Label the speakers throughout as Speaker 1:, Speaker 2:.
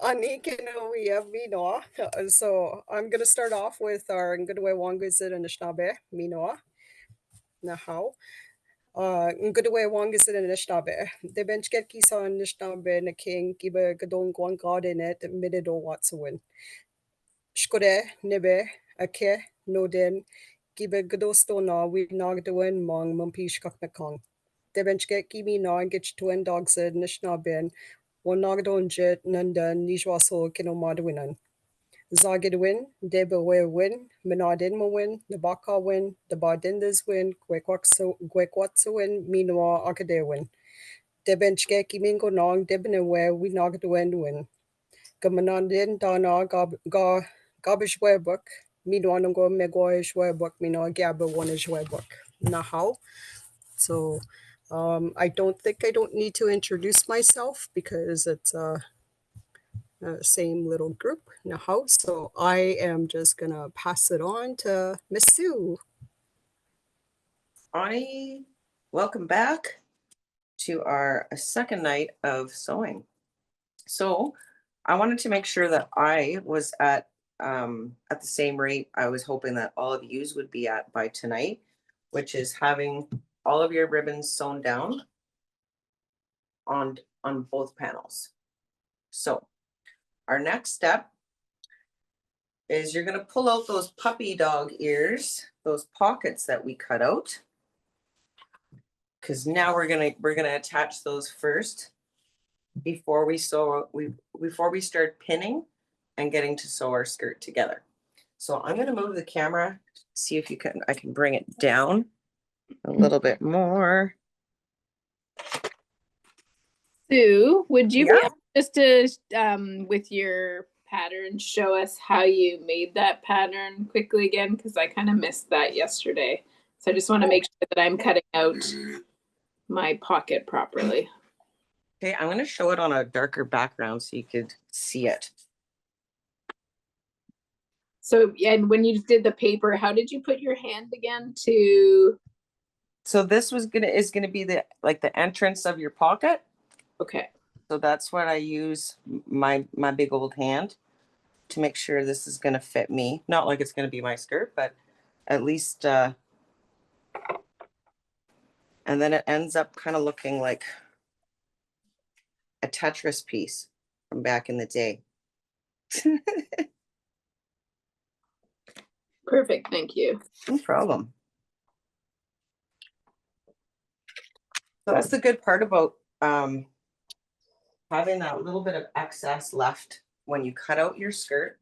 Speaker 1: Minoa. So I'm gonna start off with our Ngudwe Wangazit and Anishinaabe, Minoa. Nahau. Ngudwe Wangazit and Anishinaabe. The bench get kisa Anishinaabe na king giba gadong guan god in it, midido watsawin. Shkode, nibe, ake, nodin, giba gadosto na we nagdawin mong mumpish kakmekong. The bench get gimme na and get twin dogs in Anishinaabe. One nagdon jet nanda nijwaso kinomadwinan. Zagid Deba win, Menadin win, Nabaka win, the Bardindas win, Gwekwatsa win, Minoa Akade win. Debenchgeki Mingo Nong, Debinawe, we knocked win. Gamanandin Dana Gabish Webbook, Minoango Megoish Webbook, Mino Gabba one is Webbook. Nahau. So I don't need to introduce myself because it's same little group in a house. So I am just gonna pass it on to Miss Sue.
Speaker 2: Welcome back to our second night of sewing. So I wanted to make sure that I was at the same rate I was hoping that all of yous would be at by tonight, which is having all of your ribbons sewn down on both panels. So our next step is you're going to pull out those puppy dog ears, those pockets that we cut out, because now we're gonna attach those first before we start pinning and getting to sew our skirt together. So I'm going to move the camera, see if I can bring it down a little bit more.
Speaker 3: Sue, would you be able just to, with your pattern, show us how you made that pattern quickly again? Because I kind of missed that yesterday. So I just want to make sure that I'm cutting out my pocket properly.
Speaker 2: Okay, I'm going to show it on a darker background so you could see it.
Speaker 3: So, and when you did the paper, how did you put your hand again to?
Speaker 2: So this is gonna be the entrance of your pocket.
Speaker 3: Okay.
Speaker 2: So that's what I use my big old hand to make sure this is gonna fit me. Not like it's gonna be my skirt, but at least and then it ends up kind of looking like a Tetris piece from back in the day.
Speaker 3: Perfect, thank you.
Speaker 2: No problem. So that's the good part about having that little bit of excess left when you cut out your skirt,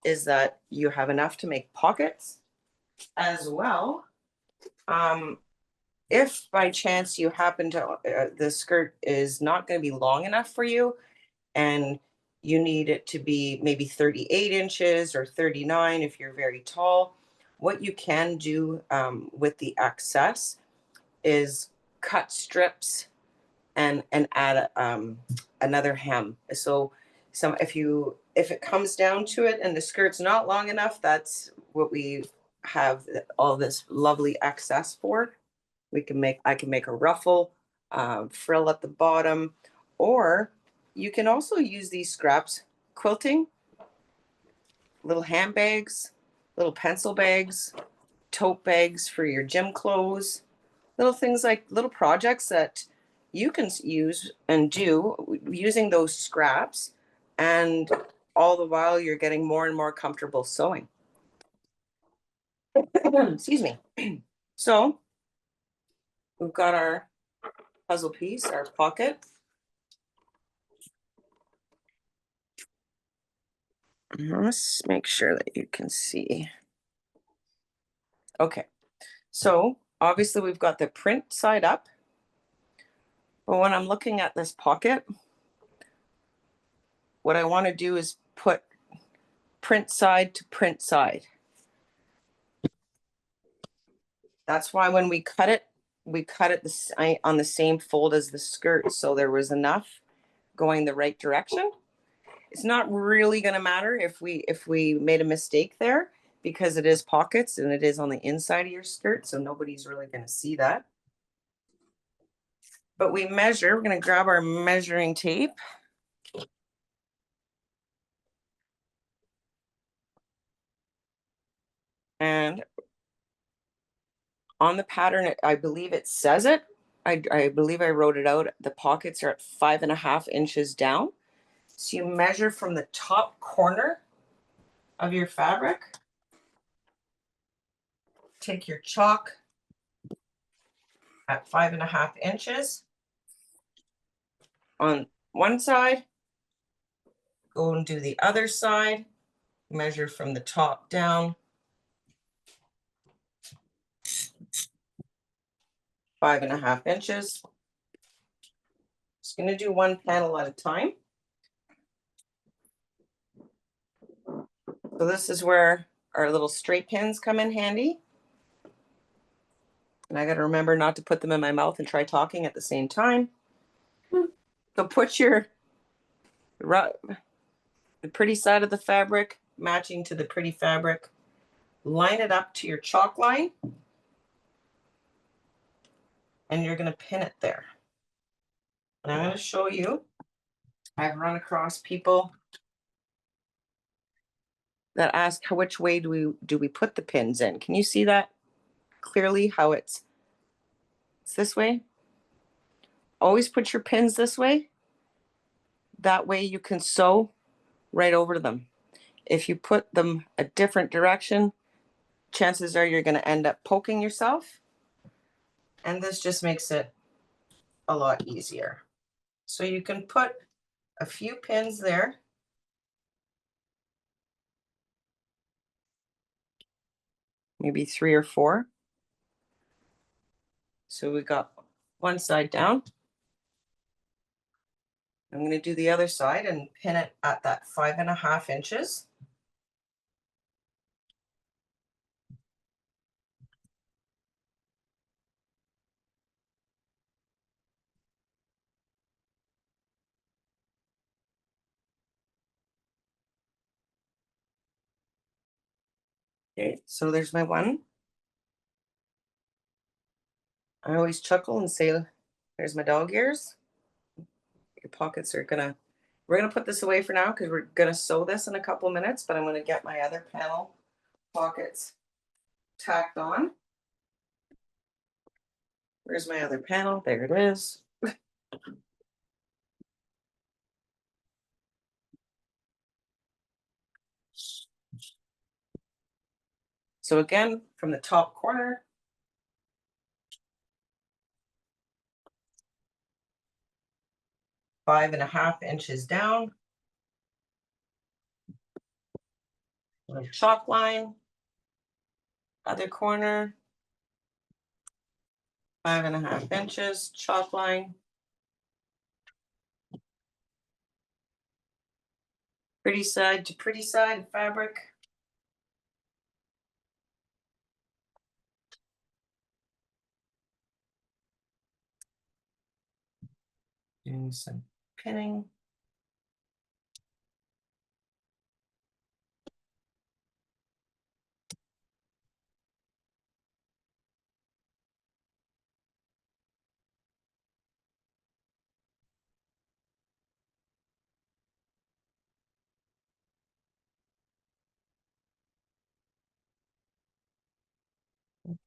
Speaker 2: is that you have enough to make pockets as well. If by chance you happen to, the skirt is not going to be long enough for you and you need it to be maybe 38 inches or 39 if you're very tall, what you can do with the excess is cut strips and add another hem. So if it comes down to it and the skirt's not long enough, that's what we have all this lovely excess for. I can make a ruffle, frill at the bottom, or you can also use these scraps quilting, little handbags, little pencil bags, tote bags for your gym clothes, little things like little projects that you can use and do using those scraps, and all the while you're getting more and more comfortable sewing. Excuse me. So we've got our puzzle piece, our pocket. Let's make sure that you can see. Okay, so obviously we've got the print side up, but when I'm looking at this pocket, what I want to do is put print side to print side. That's why when we cut it on the same fold as the skirt, so there was enough going the right direction. It's not really going to matter if we made a mistake there, because it is pockets and it is on the inside of your skirt, so nobody's really going to see that. But we're going to grab our measuring tape. And on the pattern, I believe it says it. I believe I wrote it out. The pockets are at 5.5 inches down. So you measure from the top corner of your fabric. Take your chalk at 5.5 inches on one side. Go and do the other side. Measure from the top down. 5.5 inches. Just going to do one panel at a time. So this is where our little straight pins come in handy. And I got to remember not to put them in my mouth and try talking at the same time. So put the pretty side of the fabric matching to the pretty fabric. Line it up to your chalk line. And you're going to pin it there. And I'm going to show you. I've run across people that ask which way do we put the pins in. Can you see that clearly how it's this way? Always put your pins this way. That way you can sew right over them. If you put them a different direction, chances are you're going to end up poking yourself. And this just makes it a lot easier. So you can put a few pins there. Maybe 3 or 4. So we got one side down. I'm going to do the other side and pin it at that 5.5 inches. Okay, so there's my one. I always chuckle and say, there's my dog ears. Your pockets are we're gonna put this away for now because we're gonna sew this in a couple minutes, but I'm gonna get my other panel pockets tacked on. Where's my other panel? There it is. So again, from the top corner, five and a half inches down. Chalk line, other corner, 5.5 inches, chalk line. Pretty side to pretty side fabric. Doing some pinning.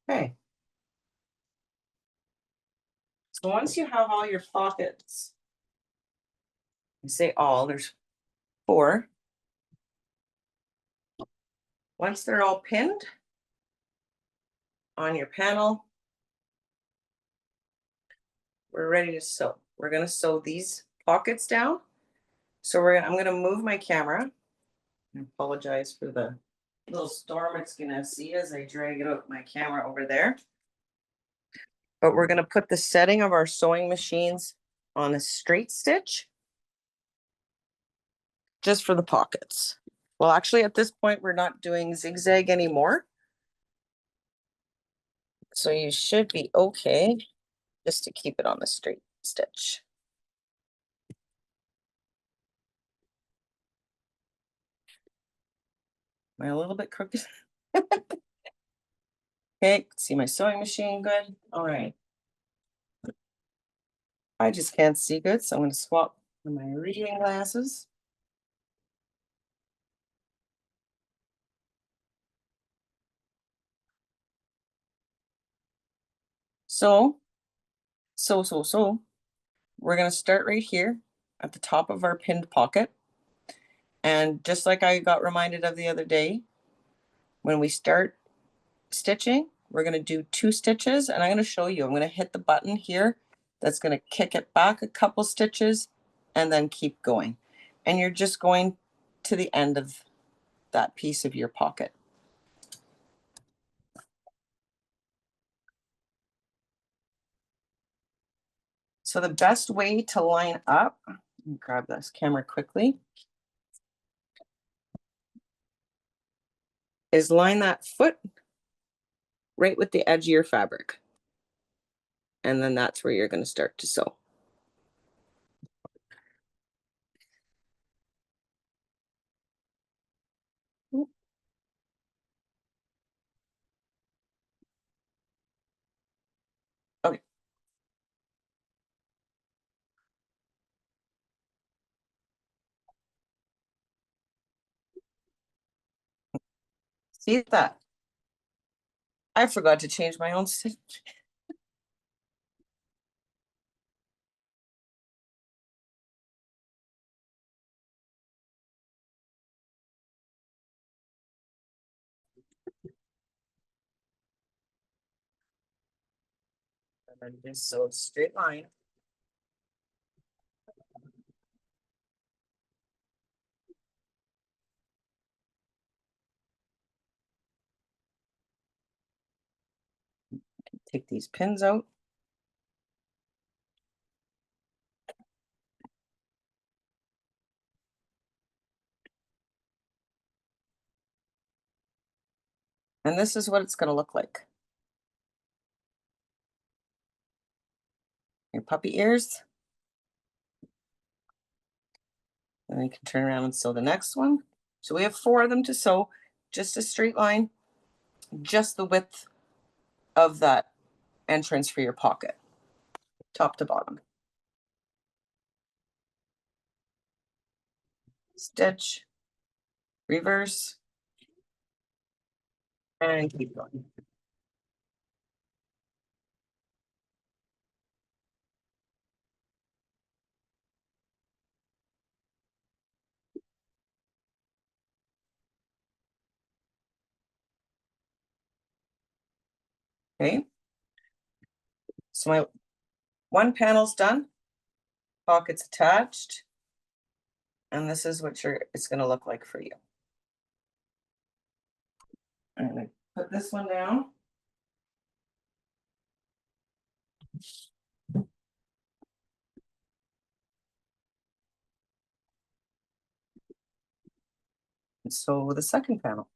Speaker 2: Okay. So once you have all your pockets, you say all, there's 4. Once they're all pinned on your panel, we're ready to sew. We're going to sew these pockets down. So I'm going to move my camera. I apologize for the little storm it's going to see as I drag it out my camera over there. But we're going to put the setting of our sewing machines on a straight stitch just for the pockets. Well, actually at this point, we're not doing zigzag anymore. So you should be okay just to keep it on the straight stitch. Am I a little bit crooked? Okay, see my sewing machine good. All right. I just can't see good, so I'm going to swap my reading glasses. So we're going to start right here at the top of our pinned pocket. And just like I got reminded of the other day, when we start stitching, we're going to do 2 stitches, and I'm going to show you. I'm going to hit the button here that's going to kick it back a couple stitches and then keep going. And you're just going to the end of that piece of your pocket. So the best way to line up, let me grab this camera quickly, is line that foot right with the edge of your fabric. And then that's where you're going to start to sew. Okay. See that? I forgot to change my own stitch. And then just sew straight line. Take these pins out. And this is what it's going to look like. Your puppy ears. And then you can turn around and sew the next one. So we have 4 of them to sew, just a straight line, just the width of that entrance for your pocket, top to bottom. Stitch, reverse, and keep going. Okay. So my one panel's done, pocket's attached, and this is what it's going to look like for you. I'm going to put this one down. And sew the second panel.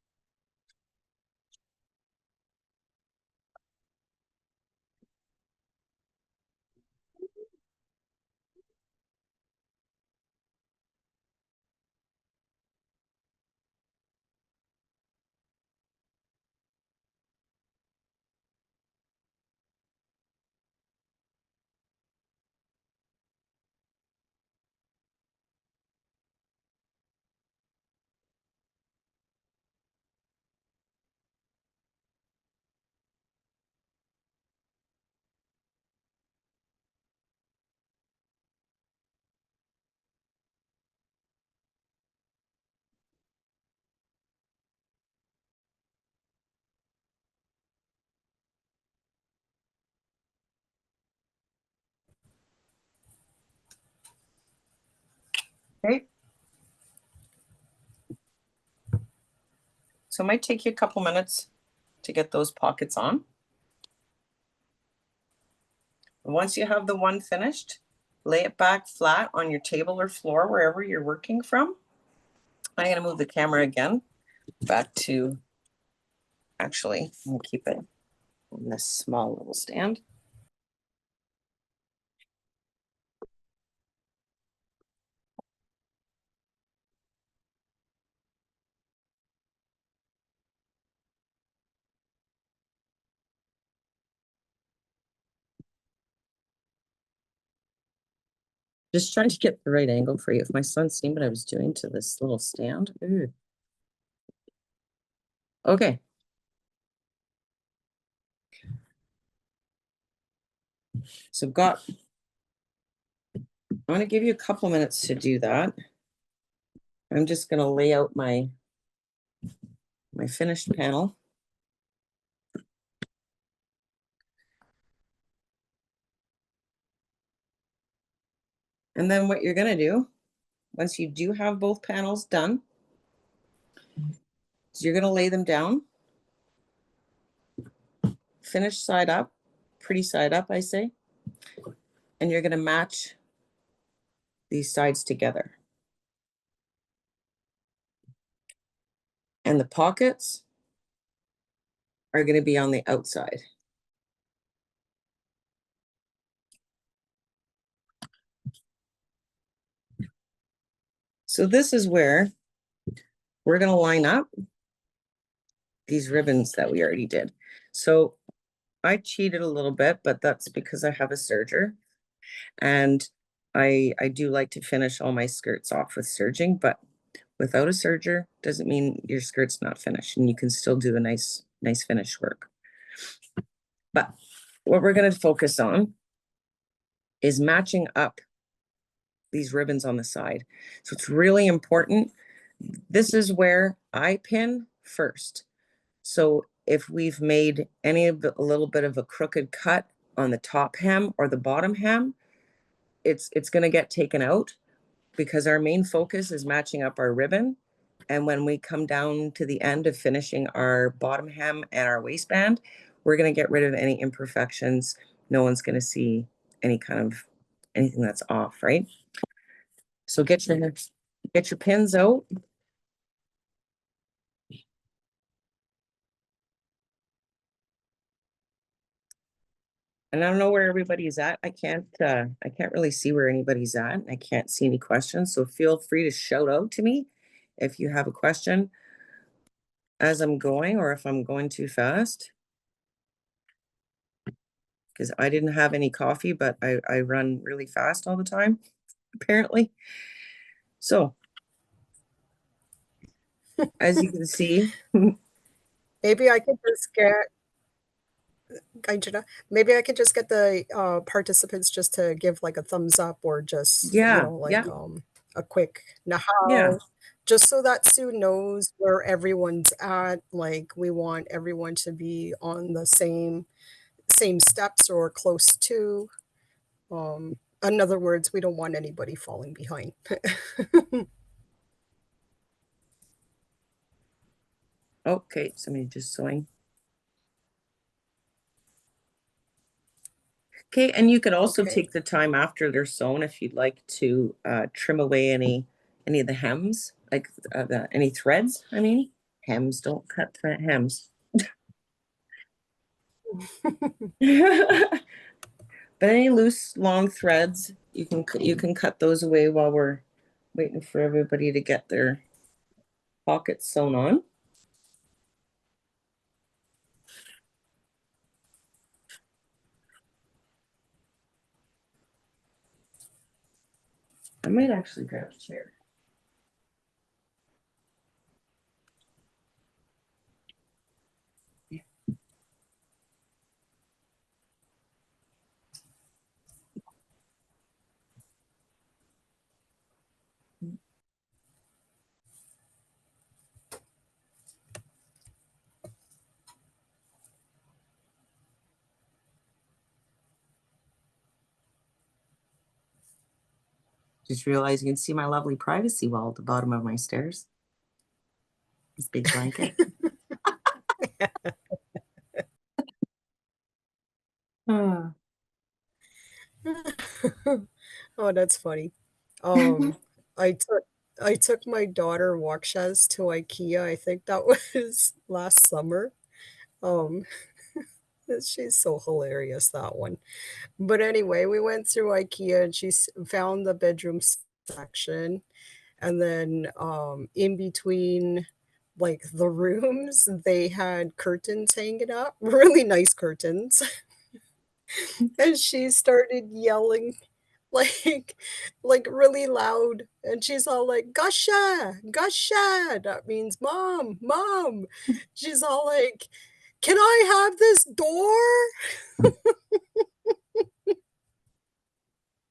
Speaker 2: Okay. So it might take you a couple minutes to get those pockets on. Once you have the one finished, lay it back flat on your table or floor, wherever you're working from. I'm going to move the camera again back to, actually, I'm going to keep it in this small little stand. Just trying to get the right angle for you. If my son's seen what I was doing to this little stand. Ooh. Okay. So I'm going to give you a couple minutes to do that. I'm just going to lay out my finished panel. And then what you're going to do, once you do have both panels done, is you're going to lay them down, finish side up, pretty side up, I say, and you're going to match these sides together. And the pockets are going to be on the outside. So this is where we're going to line up these ribbons that we already did. So I cheated a little bit, but that's because I have a serger, and I do like to finish all my skirts off with serging, but without a serger doesn't mean your skirt's not finished, and you can still do a nice finish work. But what we're going to focus on is matching up these ribbons on the side. So it's really important. This is where I pin first. So if we've made a little bit of a crooked cut on the top hem or the bottom hem, it's going to get taken out, because our main focus is matching up our ribbon. And when we come down to the end of finishing our bottom hem and our waistband, we're going to get rid of any imperfections. No one's going to see anything that's off, right? So get your pins out. And I don't know where everybody's at. I can't really see where anybody's at. I can't see any questions. So feel free to shout out to me if you have a question as I'm going, or if I'm going too fast. Because I didn't have any coffee, but I run really fast all the time, apparently. So as you can see,
Speaker 1: Maybe I could just get maybe I could just get the participants just to give like a thumbs up, or just,
Speaker 2: yeah,
Speaker 1: a quick
Speaker 2: yeah.
Speaker 1: nahao, just so that Sue knows where everyone's at. Like, we want everyone to be on the same steps or close to. In other words, we don't want anybody falling behind.
Speaker 2: Okay, somebody just sewing. Okay, and you could also
Speaker 1: Okay.
Speaker 2: take the time after they're sewn, if you'd like, to trim away any of the hems, like any threads. I mean, hems, don't cut hems. But any loose, long threads, you can cut those away while we're waiting for everybody to get their pockets sewn on. I might actually grab a chair. Just realized you can see my lovely privacy wall at the bottom of my stairs. This big blanket. Ah.
Speaker 1: Oh, that's funny. Um, I took my daughter Wakshas to IKEA. I think that was last summer. Um, she's so hilarious, that one. But anyway, we went through IKEA, and found the bedroom section, and then in between like the rooms, they had curtains hanging up, really nice curtains. And she started yelling like really loud, and she's all like, "Gusha, Gusha." That means mom, mom. She's all like, "Can I have this door?"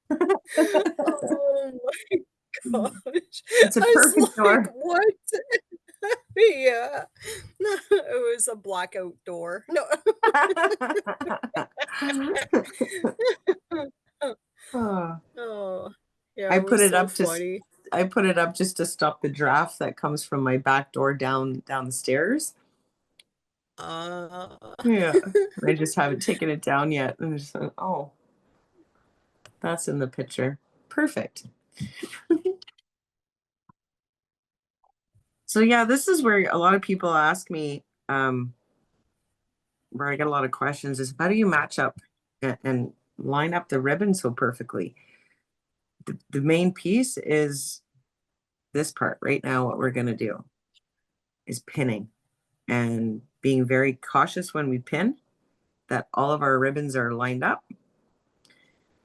Speaker 1: Oh my gosh.
Speaker 2: It's a
Speaker 1: I was
Speaker 2: perfect
Speaker 1: like,
Speaker 2: door.
Speaker 1: "What?" Yeah. It was a blackout door. No.
Speaker 2: Oh,
Speaker 1: Oh, yeah,
Speaker 2: I
Speaker 1: it
Speaker 2: put
Speaker 1: was
Speaker 2: it
Speaker 1: so
Speaker 2: up
Speaker 1: funny.
Speaker 2: I put it up just to stop the draft that comes from my back door down the stairs.
Speaker 1: Uh,
Speaker 2: Yeah. I just haven't taken it down yet. And I just thought, oh, that's in the picture. Perfect. So yeah, this is where a lot of people ask me, where I get a lot of questions is how do you match up and line up the ribbon so perfectly? The main piece is this part right now. What we're going to do is pinning and being very cautious when we pin that all of our ribbons are lined up.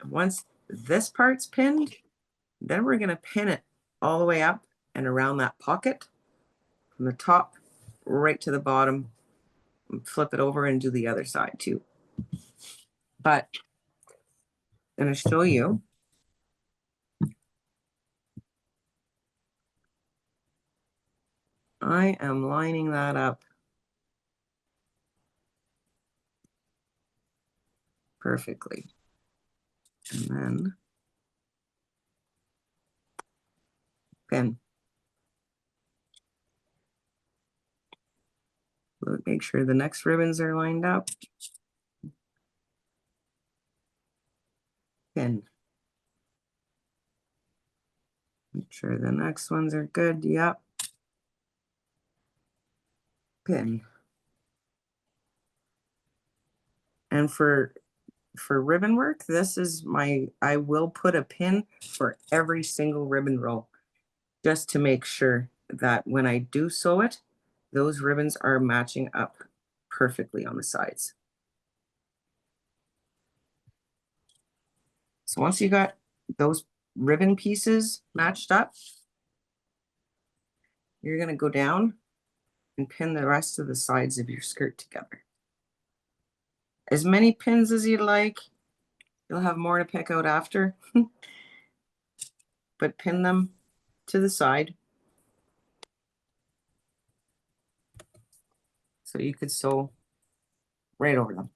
Speaker 2: Once this part's pinned, then we're going to pin it all the way up and around that pocket from the top right to the bottom. Flip it over and do the other side too. But I'm going to show you. I am lining that up perfectly. And then pin. Make sure the next ribbons are lined up. Pin. Make sure the next ones are good. Yep. Pin. And for ribbon work, this is I will put a pin for every single ribbon row just to make sure that when I do sew it, those ribbons are matching up perfectly on the sides. So once you got those ribbon pieces matched up, you're going to go down and pin the rest of the sides of your skirt together. As many pins as you'd like. You'll have more to pick out after. But pin them to the side so you could sew right over them.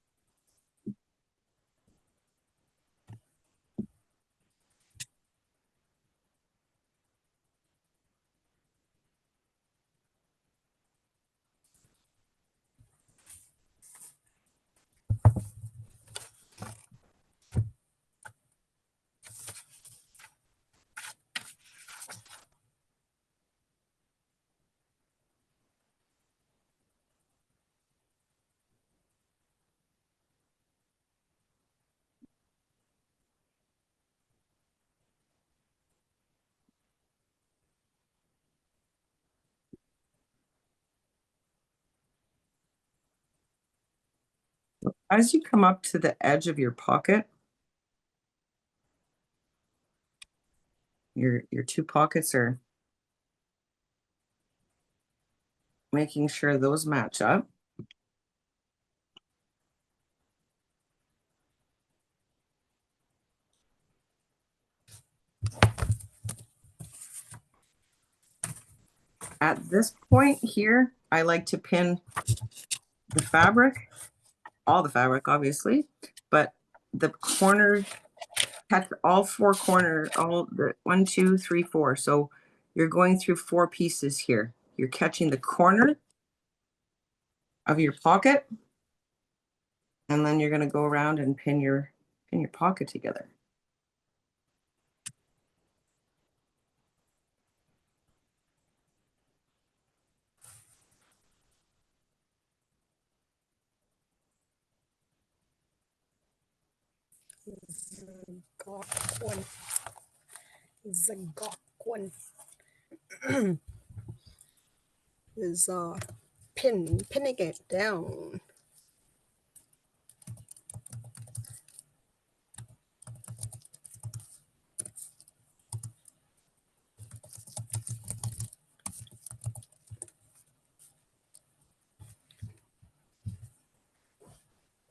Speaker 2: As you come up to the edge of your pocket, your two pockets are making sure those match up. At this point here, I like to pin the fabric, all the fabric, obviously, but the corner, catch all four corner, all the 1, 2, 3, 4. So you're going through 4 pieces here. You're catching the corner of your pocket, and then you're going to go around and pin your pocket together.
Speaker 1: Zagakwan. Zagakwan is pinning it down.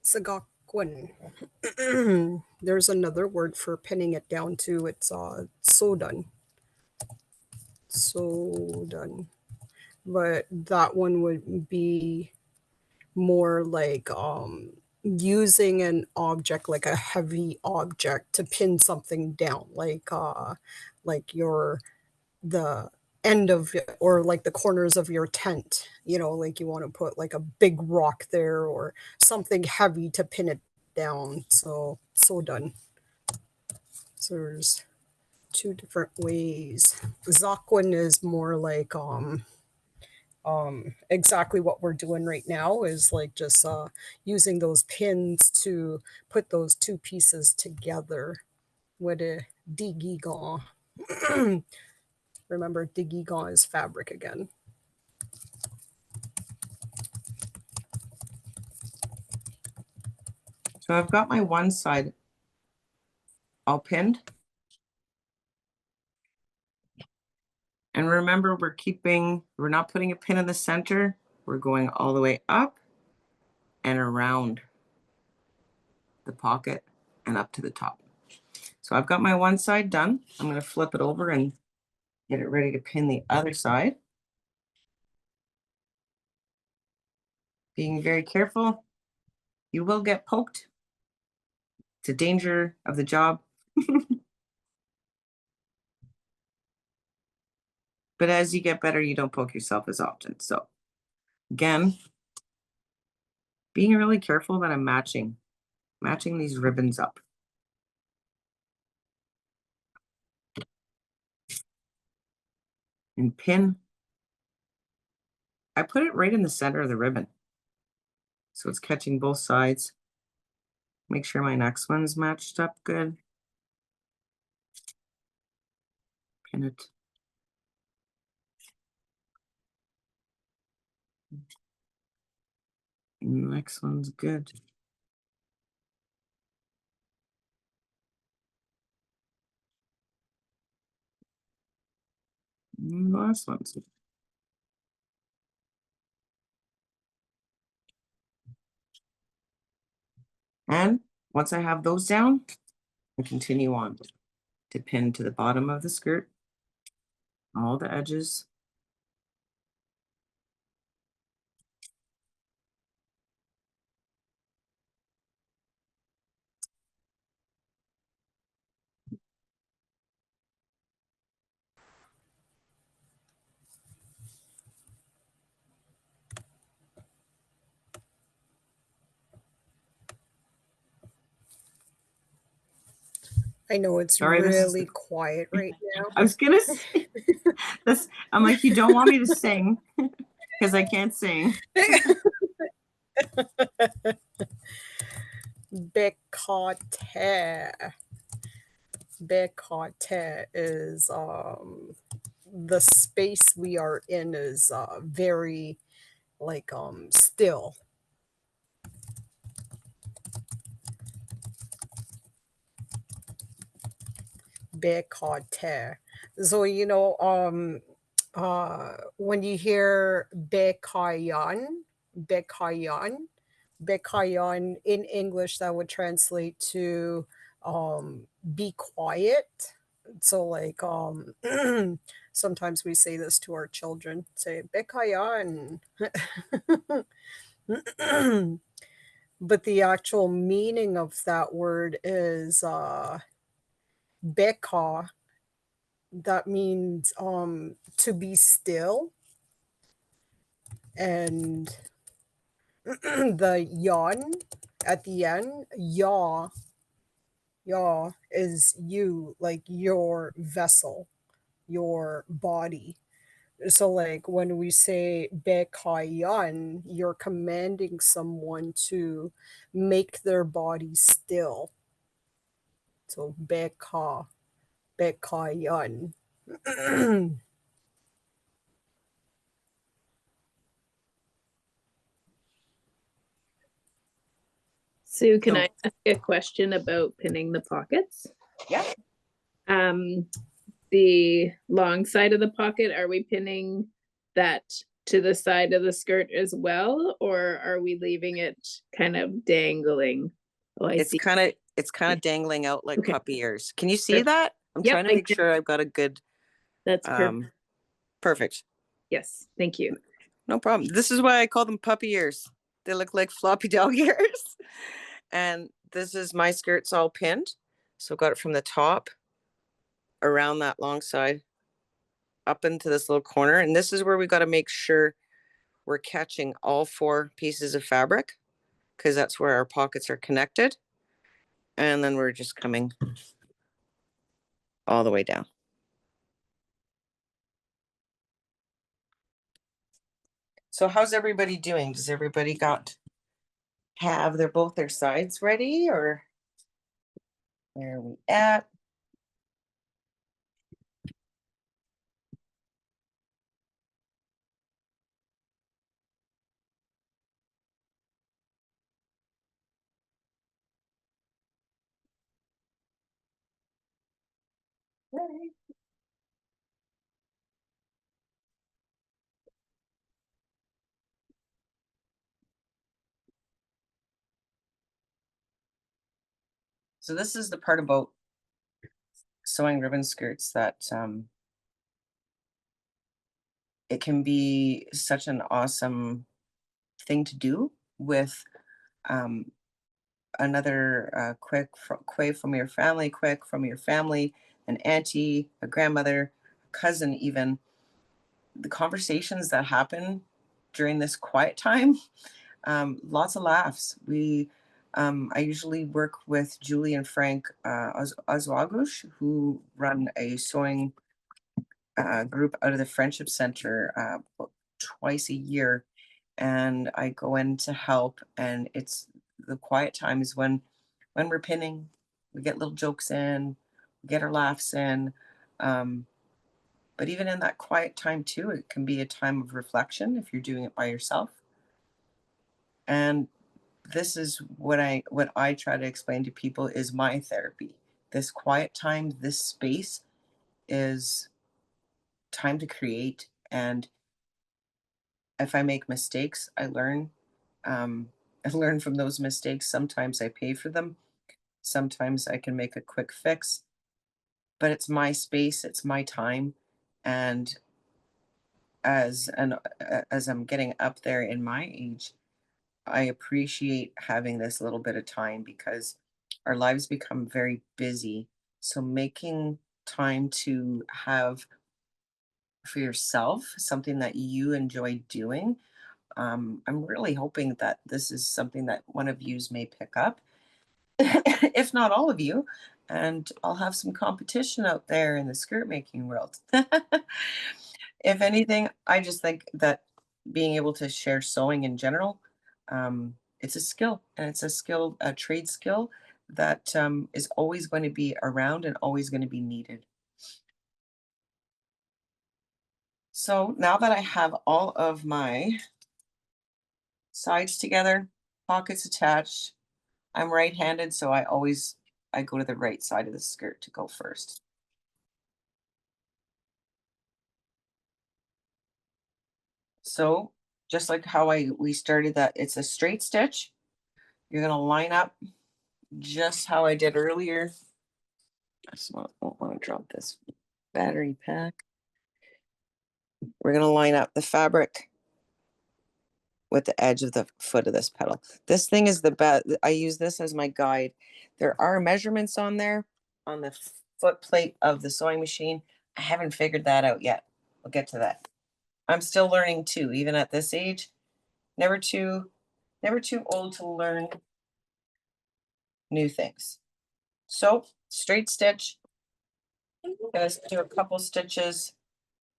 Speaker 1: Zagakwan. Zakwen. There's another word for pinning it down to. It's sodan. Sodan. But that one would be more like using an object, like a heavy object, to pin something down, like your the end of or like the corners of your tent, like you want to put like a big rock there or something heavy to pin it down. So done. So there's two different ways. Zakwin is more like exactly what we're doing right now is like just using those pins to put those two pieces together with a digigon. Remember, digigon is fabric again.
Speaker 2: So I've got my one side all pinned. And remember, we're not putting a pin in the center. We're going all the way up and around the pocket and up to the top. So I've got my one side done. I'm going to flip it over and get it ready to pin the other side. Being very careful. You will get poked. It's a danger of the job. But as you get better, you don't poke yourself as often. So again, being really careful that I'm matching these ribbons up. And pin. I put it right in the center of the ribbon. So it's catching both sides. Make sure my next one's matched up good. Pin it. And the next one's good. And the last one's good. And once I have those down, I continue on to pin to the bottom of the skirt, all the edges.
Speaker 1: I know it's
Speaker 2: Sorry,
Speaker 1: really quiet right now.
Speaker 2: I was gonna say this. I'm like, you don't want me to sing because I can't sing.
Speaker 1: Bekote. Bekote is the space we are in is very like still. Bekote. So when you hear bekayan, bekayan in English that would translate to be quiet. So like sometimes we say this to our children, say bekayan. But the actual meaning of that word is beka. That means to be still, and the yon at the end, yaw is you, like your vessel, your body. So like when we say bekayan, you're commanding someone to make their body still. So bekayan.
Speaker 3: Sue, can I ask a question about pinning the pockets?
Speaker 2: Yeah.
Speaker 3: The long side of the pocket, are we pinning that to the side of the skirt as well, or are we leaving it kind of dangling? Oh, I
Speaker 2: It's
Speaker 3: see.
Speaker 2: kind of dangling out like
Speaker 3: Okay.
Speaker 2: puppy ears. Can you see
Speaker 3: Perfect.
Speaker 2: that? I'm
Speaker 3: Yep,
Speaker 2: trying to
Speaker 3: I
Speaker 2: make
Speaker 3: can.
Speaker 2: sure I've got a good,
Speaker 3: That's perfect.
Speaker 2: perfect.
Speaker 3: Yes, thank you.
Speaker 2: No problem. This is why I call them puppy ears. They look like floppy dog ears. And this is my skirt's all pinned. So got it from the top around that long side up into this little corner. And this is where we got to make sure we're catching all 4 pieces of fabric, because that's where our pockets are connected. And then we're just coming all the way down. So how's everybody doing? Does everybody have both their sides ready, or where are we at? So this is the part about sewing ribbon skirts that it can be such an awesome thing to do with um, another quick from your family, an auntie, a grandmother, cousin, even. The conversations that happen during this quiet time, lots of laughs. I usually work with Julie and Frank Oswagush, who run a sewing group out of the Friendship Center twice a year, and I go in to help. And it's the quiet times when we're pinning, we get little jokes in, we get our laughs in. But even in that quiet time too, it can be a time of reflection if you're doing it by yourself. And this is what I try to explain to people is my therapy. This quiet time, this space is time to create. And if I make mistakes, I learn. I learn from those mistakes. Sometimes I pay for them. Sometimes I can make a quick fix. But it's my space. It's my time. And as I'm getting up there in my age, I appreciate having this little bit of time because our lives become very busy. So making time to have for yourself something that you enjoy doing. I'm really hoping that this is something that one of yous may pick up, if not all of you, and I'll have some competition out there in the skirt making world. If anything, I just think that being able to share sewing in general, it's a skill, and it's a trade skill that is always going to be around and always going to be needed. So now that I have all of my sides together, pockets attached, I'm right-handed, so I go to the right side of the skirt to go first. So just like how we started that, it's a straight stitch. You're gonna line up just how I did earlier. I just won't want to drop this battery pack. We're gonna line up the fabric with the edge of the foot of this petal. This thing is the best. I use this as my guide. There are measurements on there on the foot plate of the sewing machine. I haven't figured that out yet. We'll get to that. I'm still learning too, even at this age. Never too old to learn new things. So straight stitch, gonna do a couple stitches,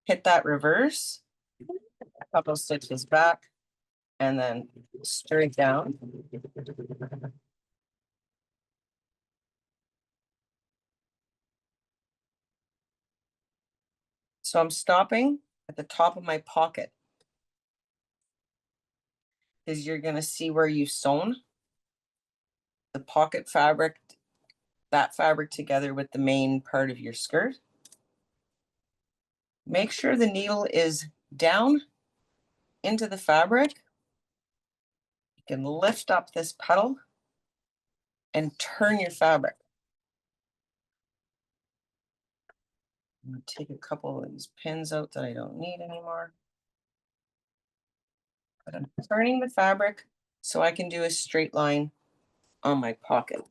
Speaker 2: hit that reverse, a couple stitches back, and then straight down. So I'm stopping at the top of my pocket because you're gonna see where you've sewn the pocket fabric, that fabric together with the main part of your skirt. Make sure the needle is down into the fabric. You can lift up this petal and turn your fabric. I'm going to take a couple of these pins out that I don't need anymore. But I'm turning the fabric so I can do a straight line on my pocket.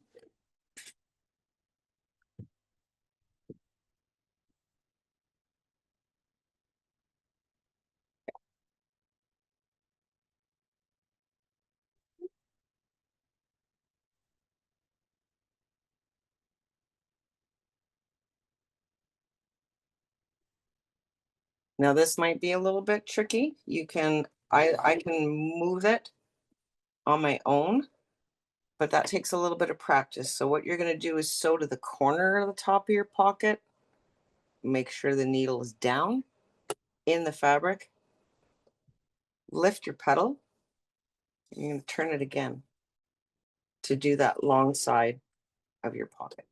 Speaker 2: Now this might be a little bit tricky. You can, I can move it on my own, but that takes a little bit of practice. So what you're going to do is sew to the corner of the top of your pocket. Make sure the needle is down in the fabric. Lift your petal. And you're going to turn it again to do that long side of your pocket.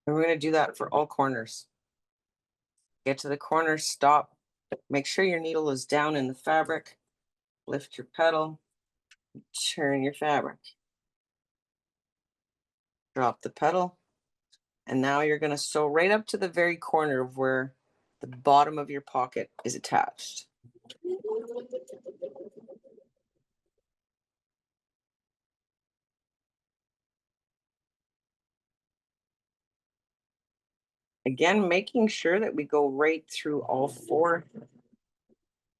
Speaker 2: And we're going to do that for all corners. Get to the corner, stop. Make sure your needle is down in the fabric. Lift your petal. Turn your fabric. Drop the petal. And now you're going to sew right up to the very corner of where the bottom of your pocket is attached. Again, making sure that we go right through all four,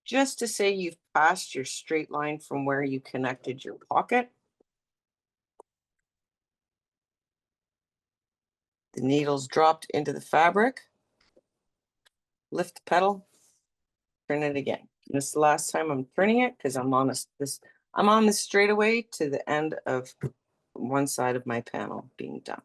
Speaker 2: just to say you've passed your straight line from where you connected your pocket. The needle's dropped into the fabric. Lift the petal, turn it again. And this is the last time I'm turning it because I'm on this straightaway to the end of one side of my panel being done.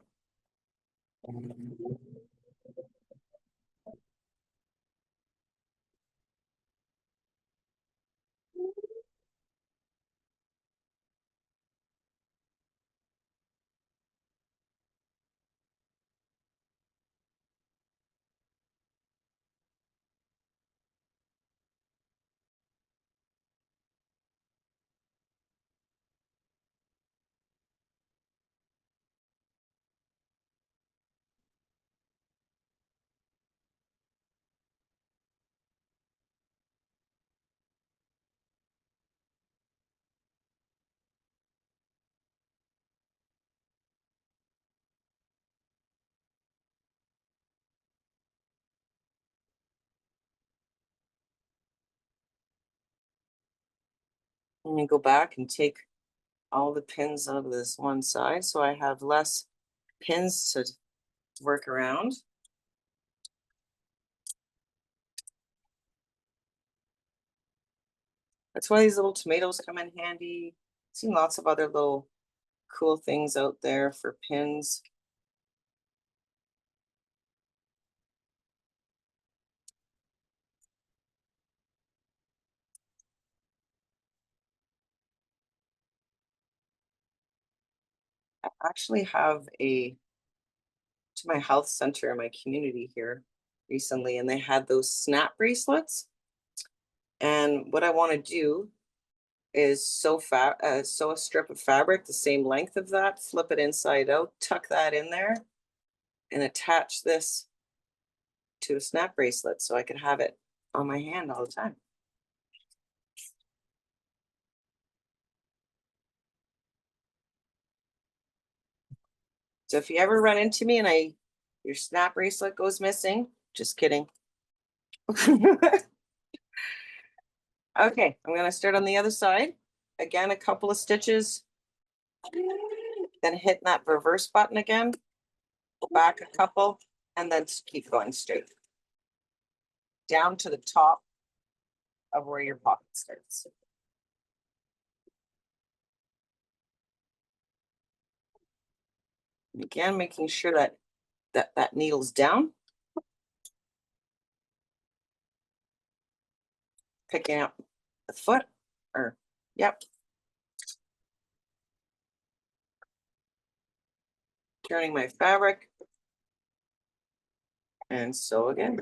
Speaker 2: And you go back and take all the pins out of this one side so I have less pins to work around. That's why these little tomatoes come in handy. I've seen lots of other little cool things out there for pins. I actually have to my health center in my community here recently, and they had those snap bracelets. And what I want to do is sew a strip of fabric the same length of that, flip it inside out, tuck that in there, and attach this to a snap bracelet so I could have it on my hand all the time. So if you ever run into me and your snap bracelet goes missing, just kidding. Okay, I'm gonna start on the other side. Again, a couple of stitches, then hit that reverse button again, go back a couple, and then keep going straight down to the top of where your pocket starts. Again, making sure that needle's down. picking up the foot, or yep. Turning my fabric and sew again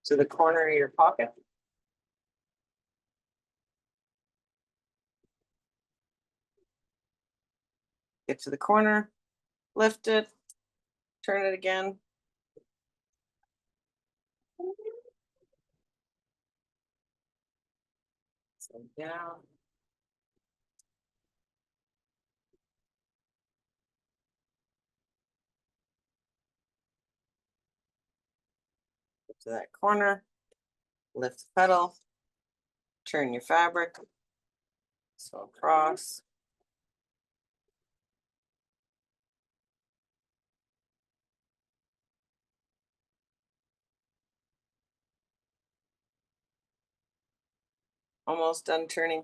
Speaker 2: to the corner of your pocket. Get to the corner, lift it, turn it again. So down. Get to that corner, lift the pedal, turn your fabric, so across. Almost done turning.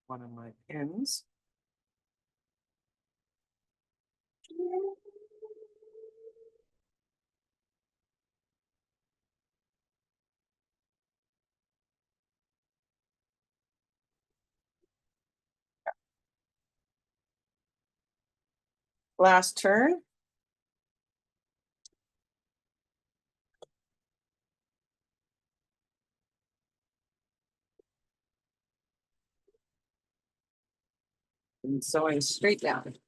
Speaker 2: One of my pins. Last turn. And sewing straight down.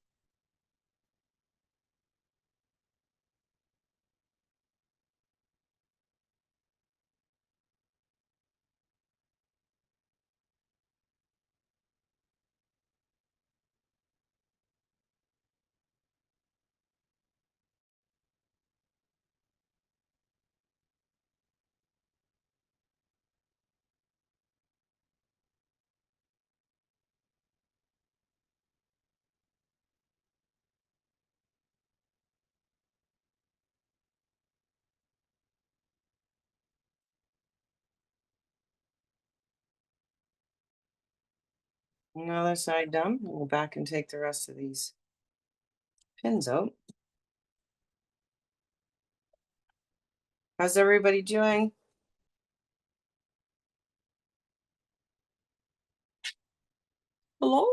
Speaker 2: Another side done. We'll go back and take the rest of these pins out. How's everybody doing? Hello?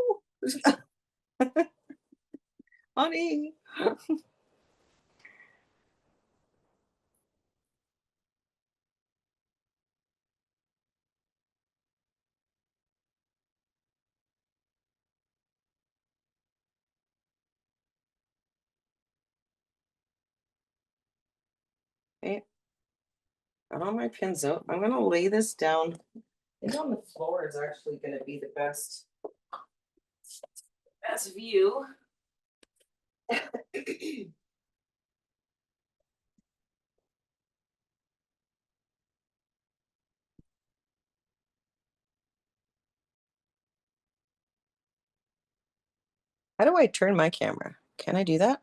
Speaker 2: Honey. Okay. Got all my pins out. I'm gonna lay this down. I think on the floor is actually gonna be the best view. How do I turn my camera? Can I do that?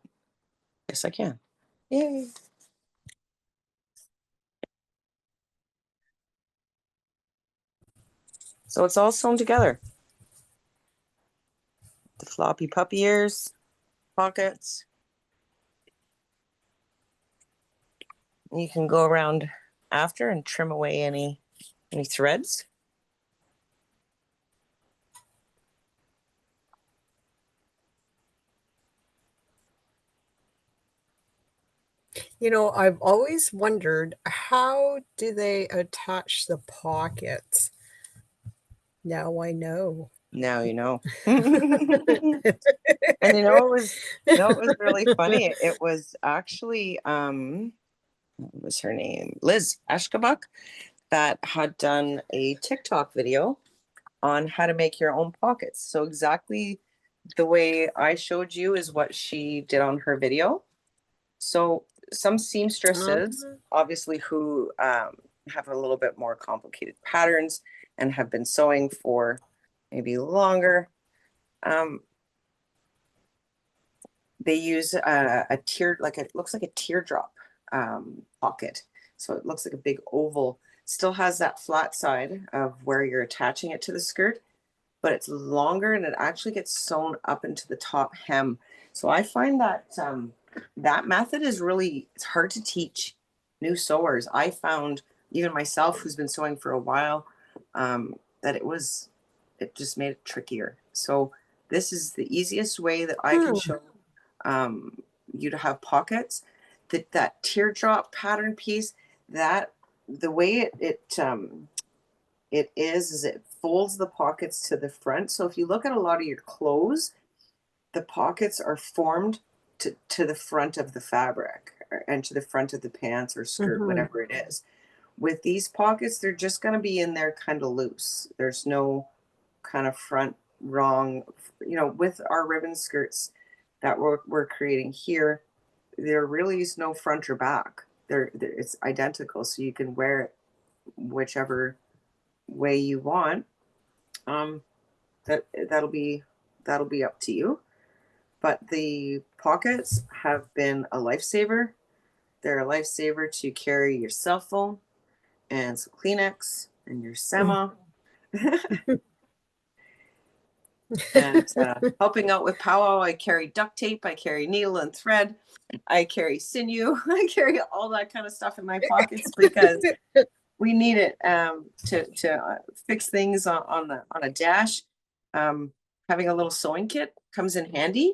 Speaker 2: Yes, I can. Yay. So it's all sewn together. The floppy puppy ears, pockets. You can go around after and trim away any threads.
Speaker 1: You know, I've always wondered, how do they attach the pockets? Now I know.
Speaker 2: Now you know. And it was really funny. It was actually what was her name? Liz Ashkabuk, that had done a TikTok video on how to make your own pockets. So exactly the way I showed you is what she did on her video. So some seamstresses, obviously, who have a little bit more complicated patterns and have been sewing for maybe longer, they use a tear, like it looks like a teardrop pocket. So it looks like a big oval. Still has that flat side of where you're attaching it to the skirt, but it's longer and it actually gets sewn up into the top hem. So I find that that method is really, it's hard to teach new sewers. I found even myself, who's been sewing for a while, that it just made it trickier. So this is the easiest way that I can show you to have pockets. That teardrop pattern piece, that the way it is it folds the pockets to the front. So if you look at a lot of your clothes, the pockets are formed to the front of the fabric and to the front of the pants or skirt, whatever it is. With these pockets, they're just going to be in there kind of loose. There's no kind of front wrong, with our ribbon skirts that we're creating here, there really is no front or back. It's identical, so you can wear it whichever way you want. That'll be up to you. But the pockets have been a lifesaver. They're a lifesaver to carry your cell phone and some Kleenex and your Sema. And helping out with powwow, I carry duct tape, I carry needle and thread, I carry sinew, I carry all that kind of stuff in my pockets because we need it to fix things on a dash. Having a little sewing kit comes in handy.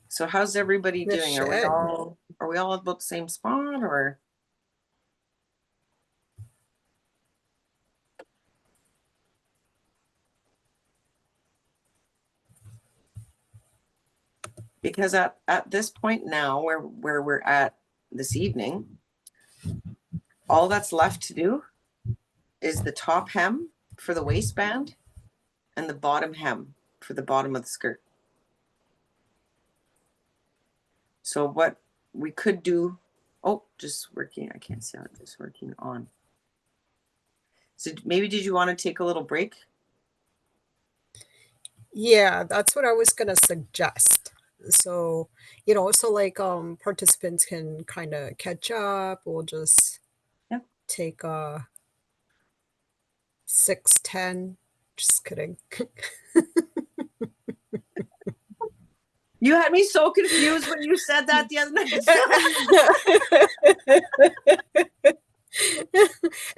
Speaker 2: So how's everybody doing? Are we all about the same spot, or? Because at this point now, where we're at this evening, all that's left to do is the top hem for the waistband and the bottom hem for the bottom of the skirt. So what we could do, just working, I can't see how it is working on. So maybe did you want to take a little break?
Speaker 1: Yeah, that's what I was gonna suggest. So, so like participants can kind of catch up. We'll just take 6:10. Just kidding.
Speaker 2: You had me so confused when you said that the other night.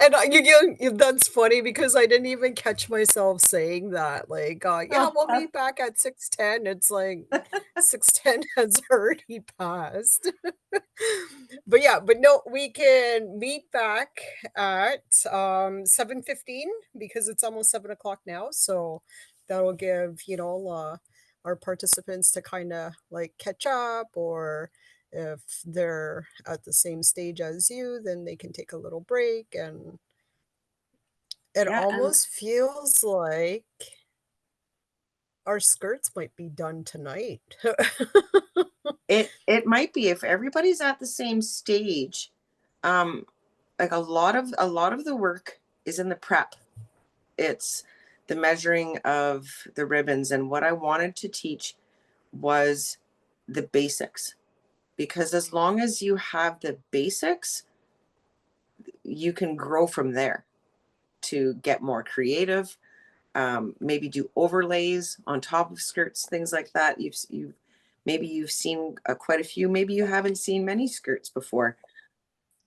Speaker 1: And that's funny because I didn't even catch myself saying that. Like, yeah, we'll meet back at 6:10. It's like 6:10 has already passed. But no, we can meet back at 7:15 because it's almost 7 o'clock now. So that'll give, our participants to kind of like catch up, or if they're at the same stage as you, then they can take a little break. And it almost feels like our skirts might be done tonight.
Speaker 2: It might be if everybody's at the same stage. Like a lot of the work is in the prep. It's the measuring of the ribbons, and what I wanted to teach was the basics, because as long as you have the basics, you can grow from there to get more creative. Maybe do overlays on top of skirts, things like that. Maybe you've seen quite a few. Maybe you haven't seen many skirts before.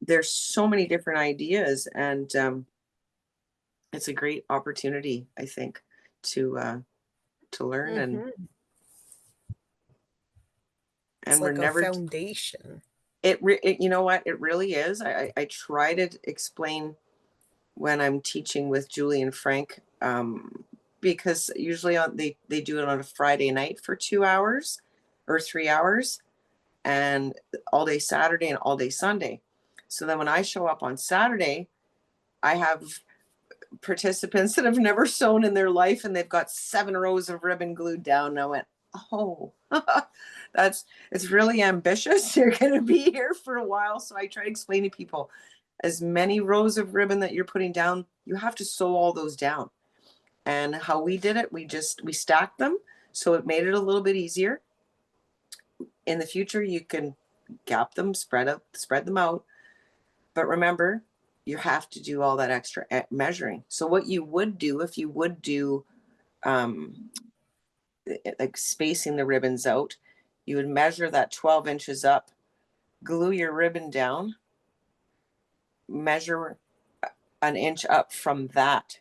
Speaker 2: There's so many different ideas, and it's a great opportunity, I think, to learn. And
Speaker 1: it's
Speaker 2: we're
Speaker 1: like
Speaker 2: never
Speaker 1: a foundation.
Speaker 2: You know what, it really is. I try to explain when I'm teaching with Julie and Frank, because usually they do it on a Friday night for 2 hours or 3 hours, and all day Saturday and all day Sunday. So then when I show up on Saturday, I have participants that have never sewn in their life, and they've got 7 rows of ribbon glued down. And I went, oh, it's really ambitious. You're going to be here for a while. So I try to explain to people, as many rows of ribbon that you're putting down, you have to sew all those down. And how we did it, we stacked them, so it made it a little bit easier. In the future, you can gap them, spread them out. But remember, you have to do all that extra measuring. So what you would do if you would do like spacing the ribbons out, you would measure that 12 inches up, glue your ribbon down, measure an inch up from that,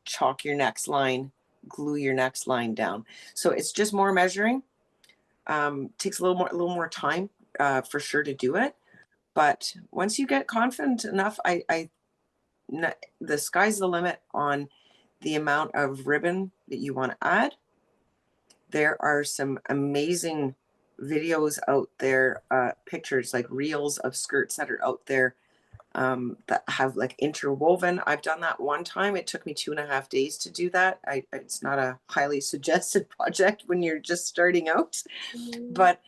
Speaker 2: chalk your next line, glue your next line down. So it's just more measuring. Takes a little more time for sure to do it. But once you get confident enough, the sky's the limit on the amount of ribbon that you want to add. There are some amazing videos out there, pictures like reels of skirts that are out there that have like interwoven. I've done that one time. It took me 2.5 days to do that. It's not a highly suggested project when you're just starting out, but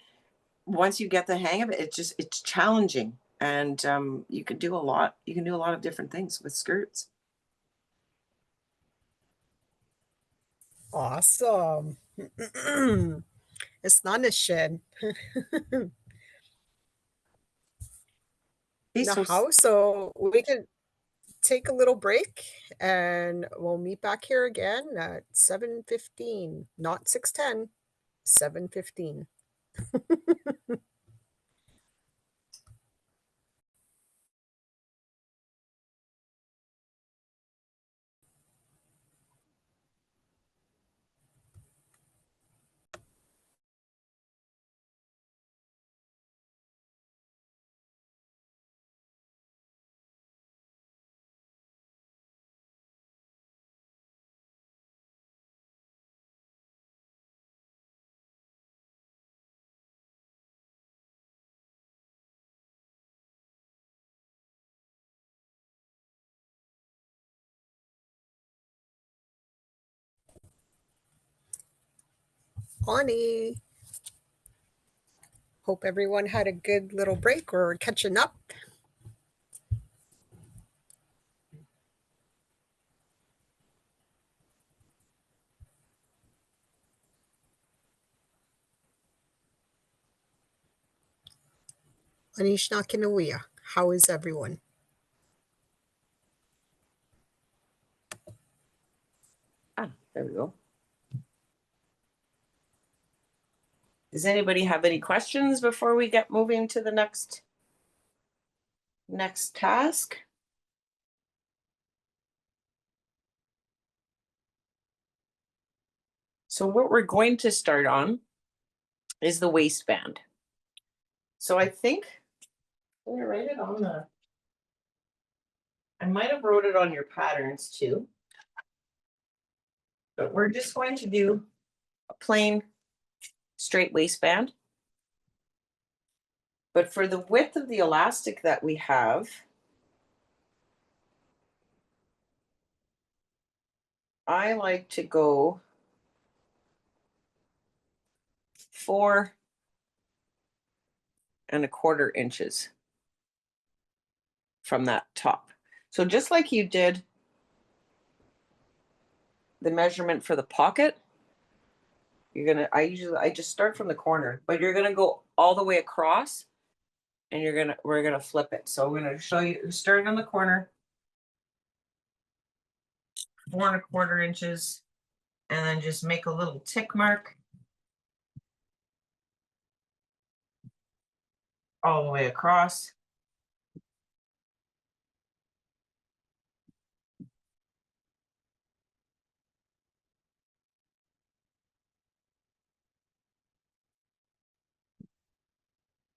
Speaker 2: once you get the hang of it, it's challenging, and you can do a lot. You can do a lot of different things with skirts.
Speaker 1: Awesome. Astonishing.
Speaker 2: Okay,
Speaker 1: Now, so we can take a little break and we'll meet back here again at 7:15, not 6:10, 7:15. Bonnie. Hope everyone had a good little break or catching up. Anishinaabe, how is everyone?
Speaker 2: there we go. Does anybody have any questions before we get moving to the next task? So what we're going to start on is the waistband. So I think I'm going to write it on the, I might have wrote it on your patterns too, but we're just going to do a plain straight waistband. But for the width of the elastic that we have, I like to go 4.25 inches from that top. So just like you did the measurement for the pocket, you're gonna, I just start from the corner, but you're gonna go all the way across, and we're gonna flip it. So I'm gonna show you starting on the corner, 4.25 inches, and then just make a little tick mark all the way across.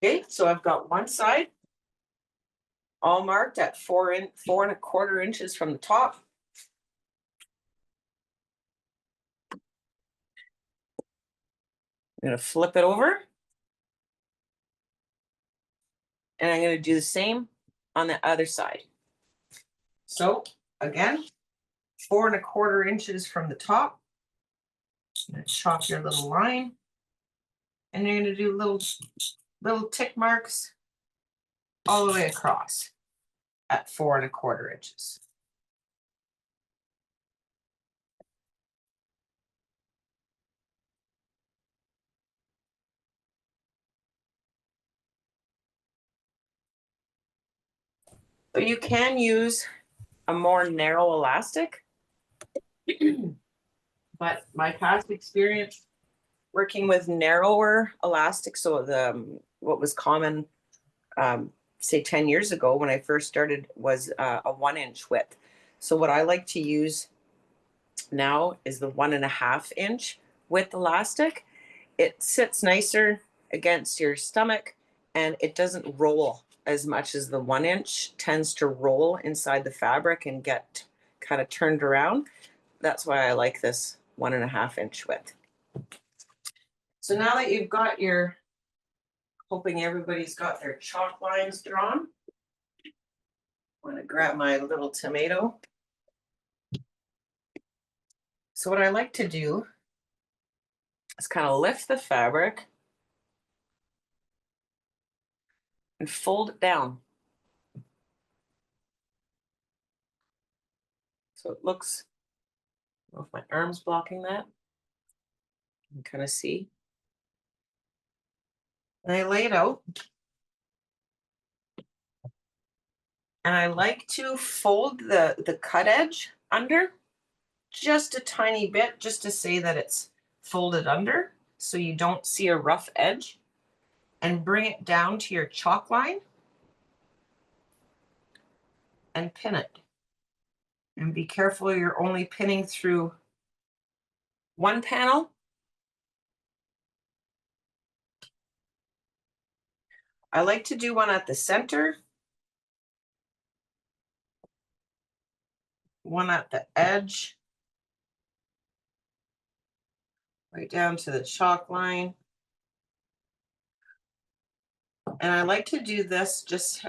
Speaker 2: Okay, so I've got one side all marked at 4.25 inches from the top. I'm going to flip it over, and I'm going to do the same on the other side. So again, 4.25 inches from the top. I'm going to chalk your little line, and you're going to do little tick marks all the way across at 4.25 inches. So you can use a more narrow elastic, but my past experience working with narrower elastic, so the what was common, say 10 years ago when I first started, was a 1 inch width. So what I like to use now is the 1.5 inch width elastic. It sits nicer against your stomach and it doesn't roll as much as the 1 inch tends to roll inside the fabric and get kind of turned around. That's why I like this 1.5 inch width. So now that you've got your, hoping everybody's got their chalk lines drawn, I'm going to grab my little tomato. So what I like to do is kind of lift the fabric and fold it down. So it looks, I don't know if my arm's blocking that. You can kind of see. And I lay it out. And I like to fold the cut edge under just a tiny bit, just to say that it's folded under so you don't see a rough edge, and bring it down to your chalk line and pin it. And be careful you're only pinning through one panel. I like to do one at the center, one at the edge, right down to the chalk line. And I like to do this just,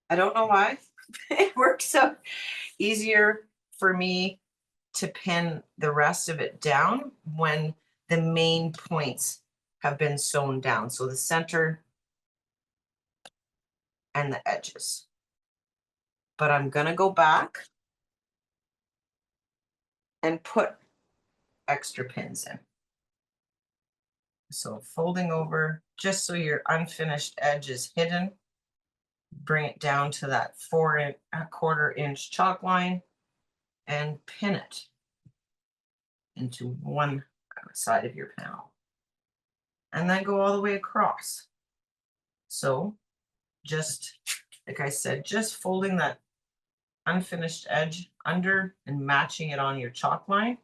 Speaker 2: I don't know why, it works out easier for me to pin the rest of it down when the main points have been sewn down. So the center and the edges. But I'm gonna go back and put extra pins in. So folding over, just so your unfinished edge is hidden, bring it down to that 4¼ inch chalk line and pin it into one side of your panel. And then go all the way across. So just, like I said, just folding that unfinished edge under and matching it on your chalk line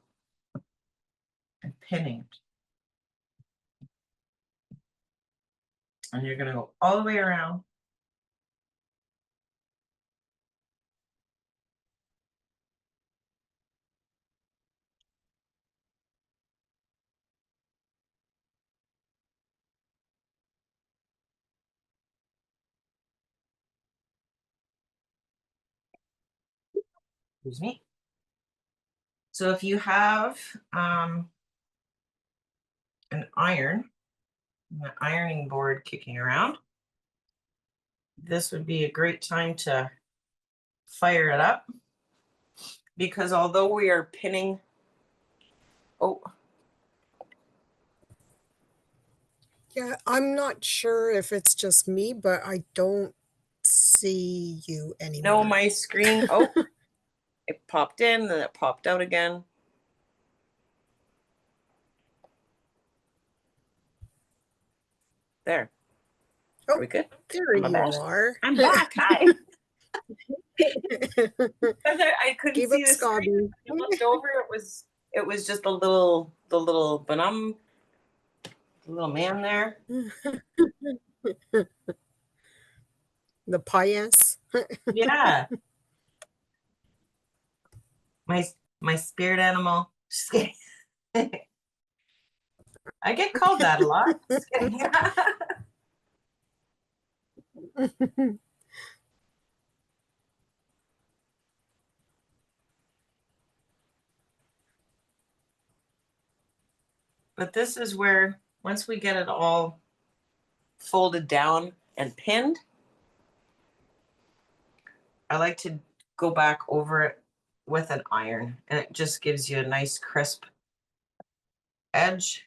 Speaker 2: and pinning it. And you're going to go all the way around. Excuse me. So if you have an ironing board kicking around, this would be a great time to fire it up, because although we are pinning,
Speaker 1: Yeah, I'm not sure if it's just me, but I don't see you anymore.
Speaker 2: no, my screen, it popped in, then it popped out again. There. Are we good?
Speaker 1: There you are.
Speaker 2: I'm back. Hi. I couldn't
Speaker 1: Give
Speaker 2: see
Speaker 1: up,
Speaker 2: the screen.
Speaker 1: Scobby.
Speaker 2: I looked over. It was just the little Bonum, the little man there.
Speaker 1: The pious.
Speaker 2: Yeah. My spirit animal. Just kidding. I get called that a lot. Just kidding. But this is where, once we get it all folded down and pinned, I like to go back over it with an iron, and it just gives you a nice crisp edge.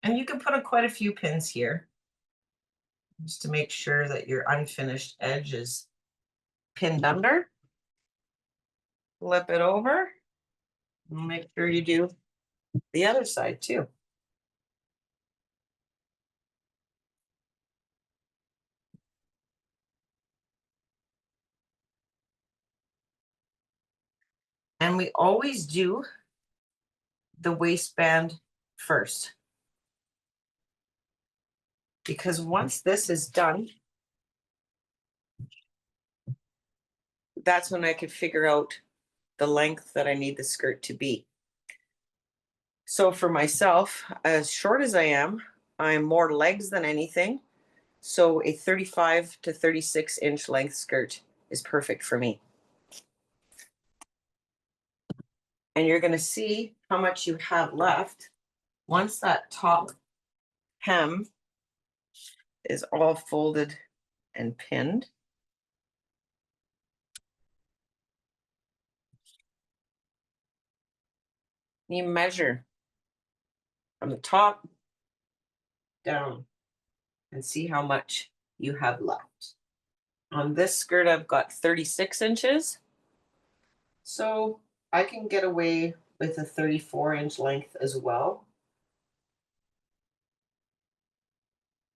Speaker 2: And you can put quite a few pins here just to make sure that your unfinished edge is pinned under. Flip it over. Make sure you do the other side too. And we always do the waistband first. Because once this is done, that's when I could figure out the length that I need the skirt to be. So for myself, as short as I am, I'm more legs than anything. So a 35 to 36 inch length skirt is perfect for me. And you're going to see how much you have left once that top hem is all folded and pinned. You measure from the top down and see how much you have left. On this skirt, I've got 36 inches. So I can get away with a 34-inch length as well.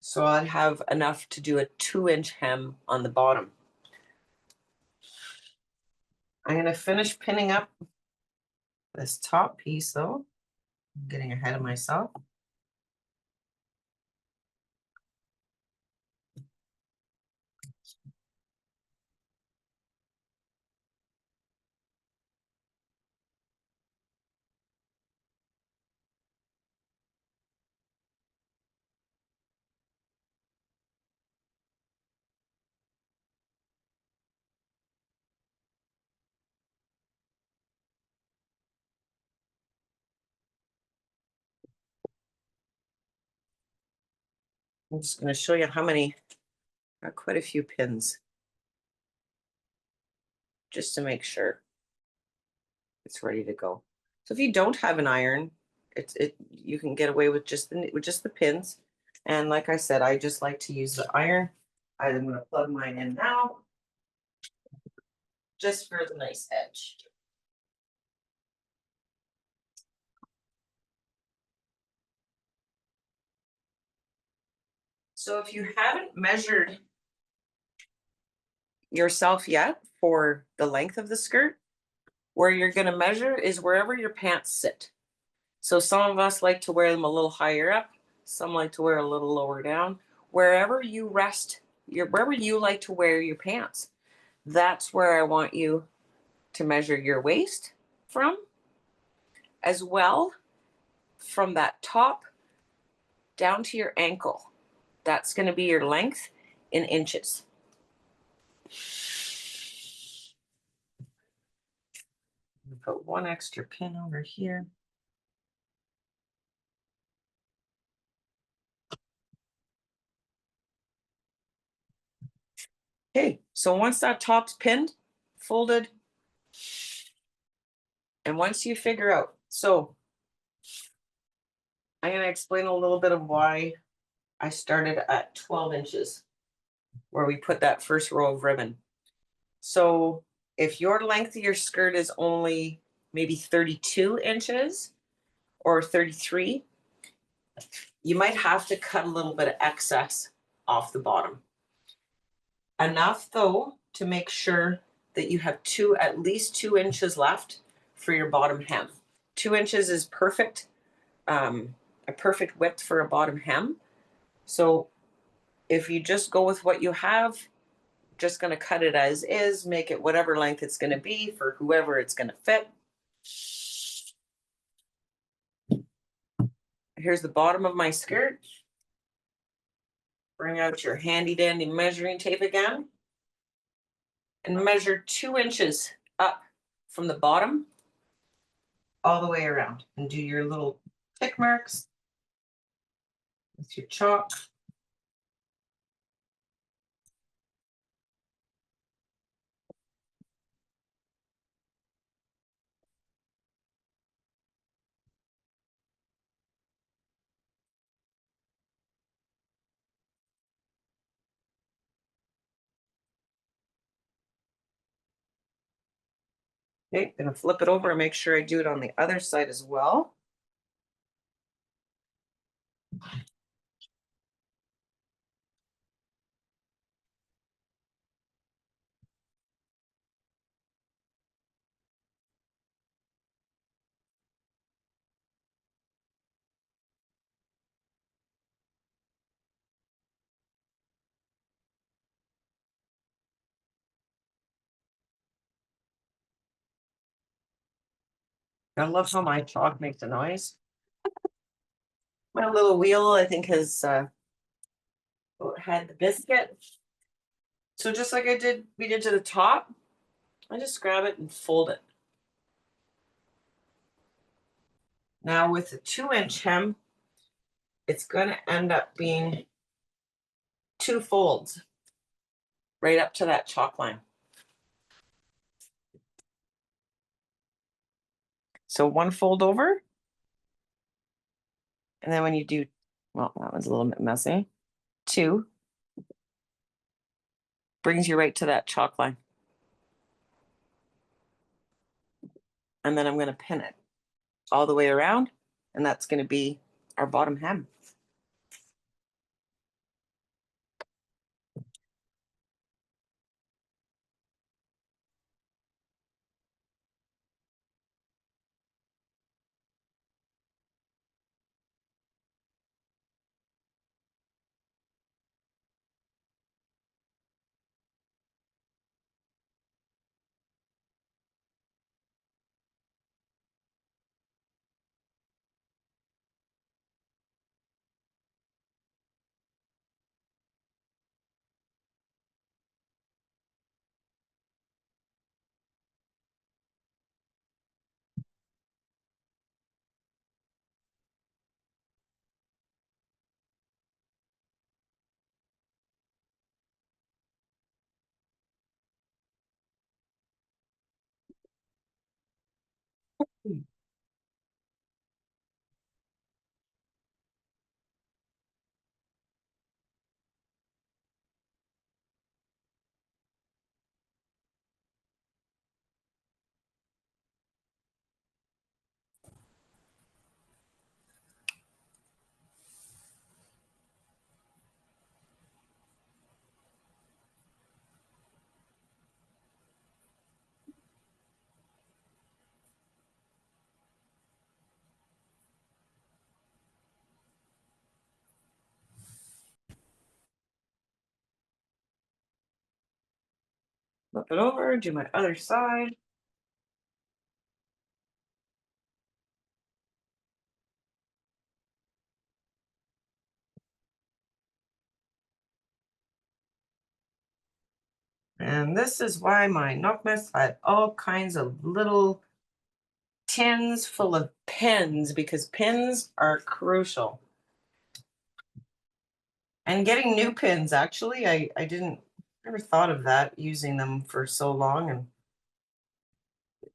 Speaker 2: So I'd have enough to do a 2-inch hem on the bottom. I'm going to finish pinning up this top piece though. I'm getting ahead of myself. I'm just going to show you how many, quite a few pins, just to make sure it's ready to go. So if you don't have an iron, you can get away with just the pins. And like I said, I just like to use the iron. I'm going to plug mine in now, just for the nice edge. So if you haven't measured yourself yet for the length of the skirt, where you're going to measure is wherever your pants sit. So some of us like to wear them a little higher up, some like to wear a little lower down. Wherever you rest, wherever you like to wear your pants, that's where I want you to measure your waist from, as well from that top down to your ankle. That's going to be your length in inches. Put one extra pin over here. Okay, so once that top's pinned, folded, and once you figure out, so I'm going to explain a little bit of why I started at 12 inches, where we put that first row of ribbon. So if your length of your skirt is only maybe 32 inches or 33, you might have to cut a little bit of excess off the bottom. Enough though to make sure that you have at least 2 inches left for your bottom hem. 2 inches is perfect, a perfect width for a bottom hem. So if you just go with what you have, just going to cut it as is, make it whatever length it's going to be for whoever it's going to fit. Here's the bottom of my skirt. Bring out your handy dandy measuring tape again and measure 2 inches up from the bottom all the way around, and do your little tick marks with your chalk. Okay, gonna flip it over and make sure I do it on the other side as well. I love how my chalk makes a noise. My little wheel, I think, has had the biscuit. So just like we did to the top, I just grab it and fold it. Now with the 2-inch hem, it's going to end up being 2 folds right up to that chalk line. So 1 fold over. And then when you do, well, that one's a little bit messy. 2 brings you right to that chalk line. And then I'm going to pin it all the way around, and that's going to be our bottom hem. Flip it over, do my other side. And this is why my nokmes had all kinds of little tins full of pins, because pins are crucial. And getting new pins, actually, I never thought of that, using them for so long, and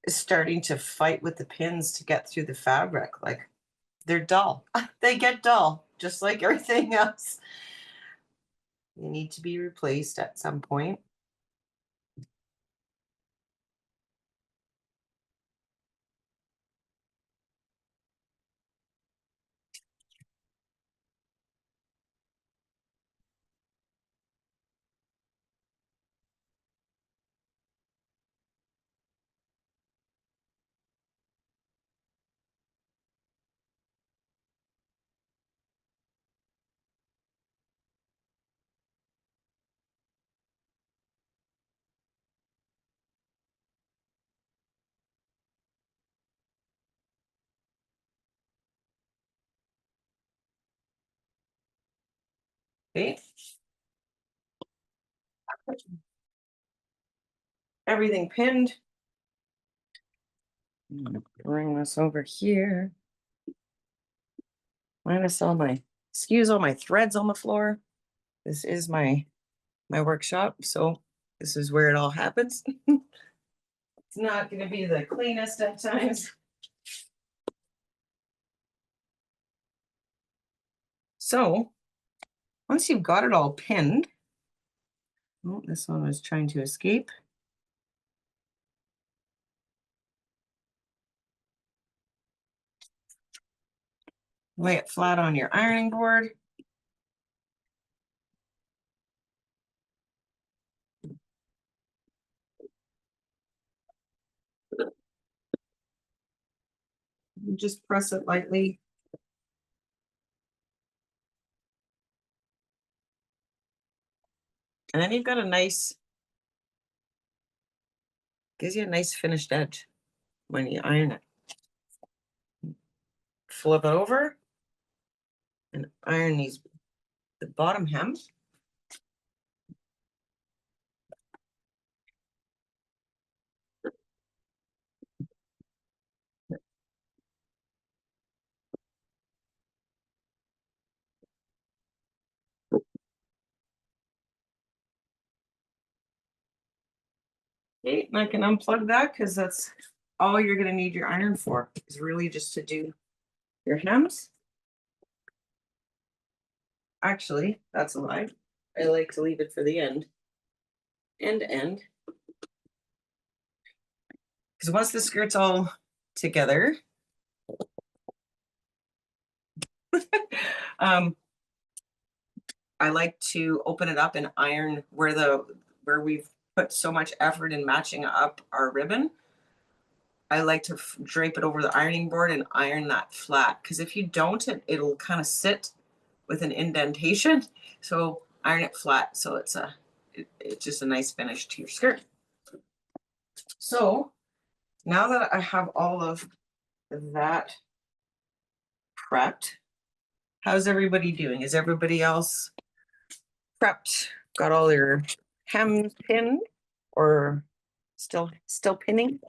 Speaker 2: starting to fight with the pins to get through the fabric. Like, they're dull. They get dull, just like everything else. They need to be replaced at some point. Okay. Everything pinned. I'm gonna bring this over here. Minus all my, excuse all my threads on the floor. This is my workshop, so this is where it all happens. It's not going to be the cleanest at times. So once you've got it all pinned, oh, this one was trying to escape. Lay it flat on your ironing board. Just press it lightly. And then you've got a nice, gives you a nice finished edge when you iron it. Flip it over and iron the bottom hems. Okay, and I can unplug that because that's all you're going to need your iron for, is really just to do your hems. Actually, that's a lie. I like to leave it for the end to end. Because once the skirt's all together, I like to open it up and iron where we've put so much effort in matching up our ribbon. I like to drape it over the ironing board and iron that flat, because if you don't, it'll kind of sit with an indentation. So iron it flat so it's just a nice finish to your skirt. So now that I have all of that prepped, how's everybody doing? Is everybody else prepped? Got all your hems pinned, or still pinning?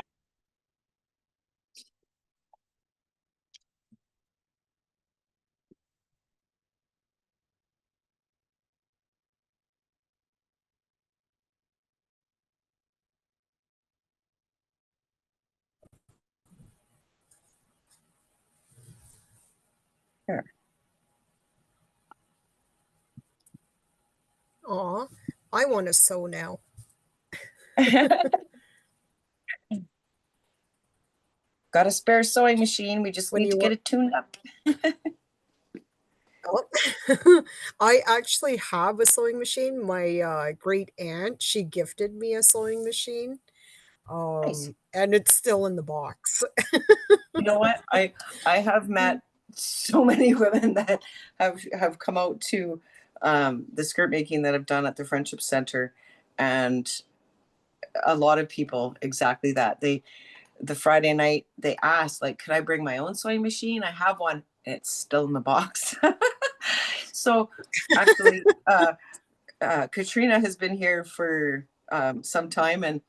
Speaker 2: Here.
Speaker 1: Aw, I want to sew now.
Speaker 2: Got a spare sewing machine. We just
Speaker 1: When
Speaker 2: need to
Speaker 1: you
Speaker 2: get it tuned up.
Speaker 1: Oh, I actually have a sewing machine. My great aunt, she gifted me a sewing machine.
Speaker 2: Nice.
Speaker 1: And it's still in the box.
Speaker 2: You know what? I have met so many women that have come out to the skirt making that I've done at the Friendship Center, and a lot of people exactly that. The Friday night they asked, like, could I bring my own sewing machine? I have one, and it's still in the box. So actually, Katrina has been here for some time, and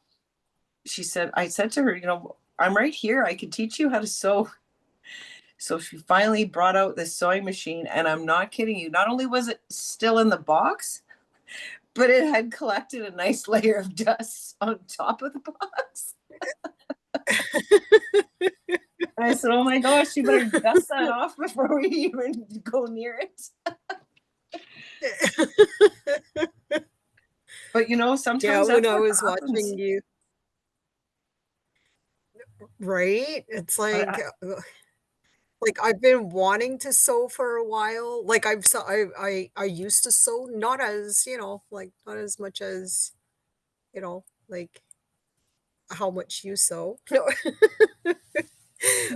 Speaker 2: I said to her, you know, I'm right here. I can teach you how to sew. So she finally brought out this sewing machine, and I'm not kidding you. Not only was it still in the box, but it had collected a nice layer of dust on top of the box. And I said, oh my gosh, you better dust that off before we even go near it. But you know,
Speaker 1: Yeah,
Speaker 2: sometimes
Speaker 1: when
Speaker 2: that's
Speaker 1: I
Speaker 2: what
Speaker 1: was
Speaker 2: happens.
Speaker 1: watching you, right? It's like I've been wanting to sew for a while. Like I used to sew, not as, like not as much as, like how much you sew. No.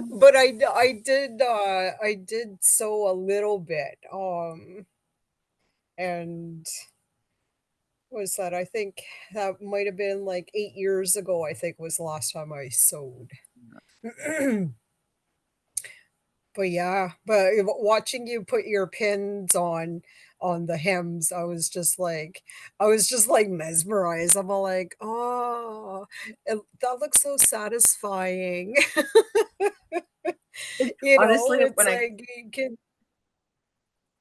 Speaker 1: But I did sew a little bit. And what was that? I think that might have been like 8 years ago, I think was the last time I sewed. But yeah, but watching you put your pins on the hems, I was just like mesmerized. I'm all like, oh, that looks so satisfying.
Speaker 2: Honestly,
Speaker 1: It's
Speaker 2: when
Speaker 1: like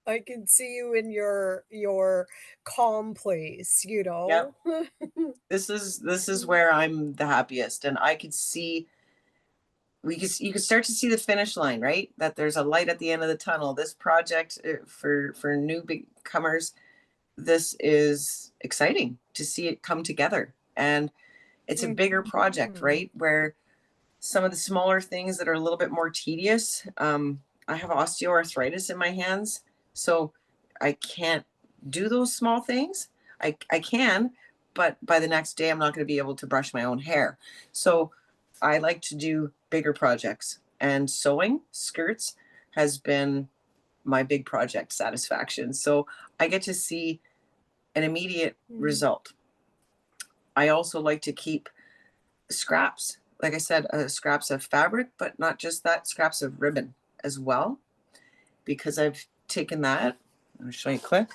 Speaker 1: I can see you in your calm place, you
Speaker 2: yeah,
Speaker 1: know?
Speaker 2: this is where I'm the happiest, and I could see you could start to see the finish line, right? That there's a light at the end of the tunnel. This project for new becomers, this is exciting to see it come together, and it's a bigger project,
Speaker 1: Mhm.
Speaker 2: right? Where some of the smaller things that are a little bit more tedious, I have osteoarthritis in my hands, so I can't do those small things. I can, but by the next day, I'm not going to be able to brush my own hair. So I like to do bigger projects, and sewing skirts has been my big project satisfaction. So I get to see an immediate result. I also like to keep scraps, like I said, scraps of fabric, but not just that, scraps of ribbon as well, because I've taken that. I'm going to show you quick.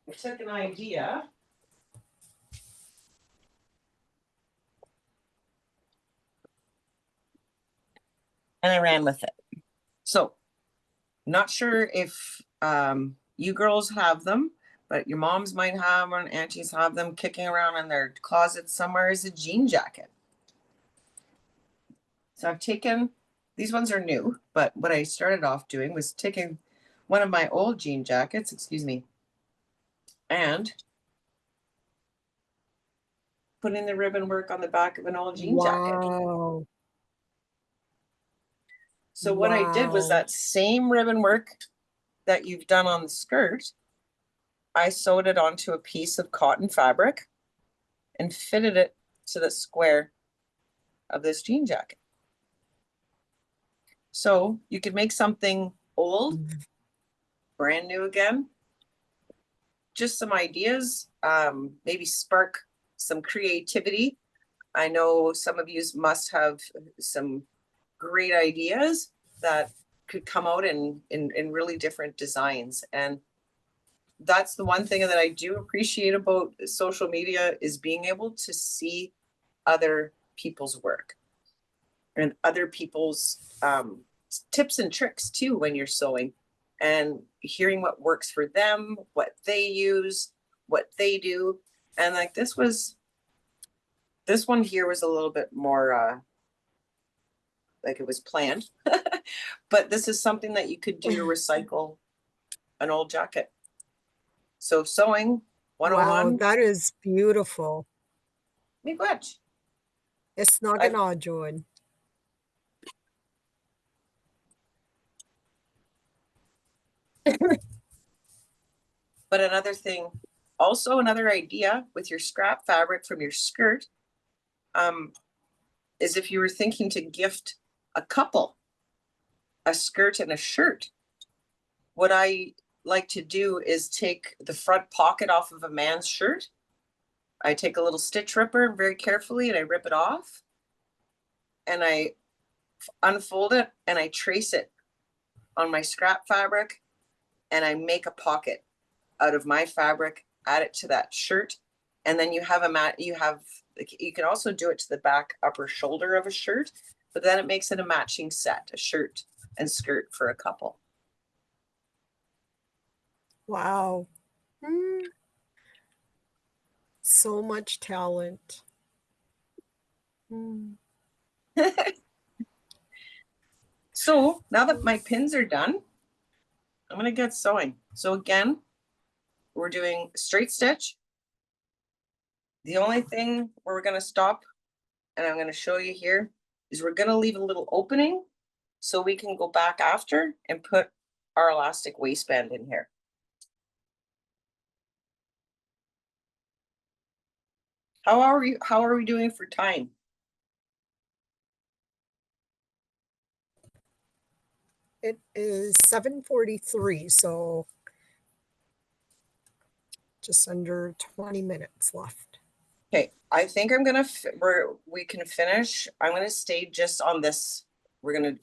Speaker 2: I took an idea and I ran with it. So, not sure if you girls have them, but your moms might have them, aunties have them kicking around in their closet somewhere, is a jean jacket. So I've taken, these ones are new, but what I started off doing was taking one of my old jean jackets, excuse me, and putting the ribbon work on the back of an old jean jacket.
Speaker 1: Wow.
Speaker 2: So what I did was that same ribbon work that you've done on the skirt, I sewed it onto a piece of cotton fabric and fitted it to the square of this jean jacket. So you could make something old, brand new again. Just some ideas, maybe spark some creativity. I know some of you must have some great ideas that could come out in really different designs. And that's the one thing that I do appreciate about social media, is being able to see other people's work and other people's tips and tricks too when you're sewing, and hearing what works for them, what they use, what they do. And like this one here was a little bit more like it was planned. But this is something that you could do to recycle an old jacket. So sewing 101.
Speaker 1: Wow, that is beautiful.
Speaker 2: Miigwech.
Speaker 1: It's not gonna join.
Speaker 2: But another thing, also another idea with your scrap fabric from your skirt, is if you were thinking to gift a couple a skirt and a shirt, what I like to do is take the front pocket off of a man's shirt. I take a little stitch ripper very carefully and I rip it off, and I unfold it and I trace it on my scrap fabric, and I make a pocket out of my fabric, add it to that shirt, and then you have you can also do it to the back upper shoulder of a shirt, but then it makes it a matching set, a shirt and skirt for a couple.
Speaker 1: Wow. So much talent.
Speaker 2: So now that my pins are done, I'm going to get sewing. So again, we're doing straight stitch. The only thing we're going to stop, and I'm going to show you here, is we're going to leave a little opening so we can go back after and put our elastic waistband in here. How are we doing for time?
Speaker 1: It is 7:43, so just under 20 minutes left.
Speaker 2: Okay, I think I'm gonna we can finish. I'm gonna stay just on this. We're gonna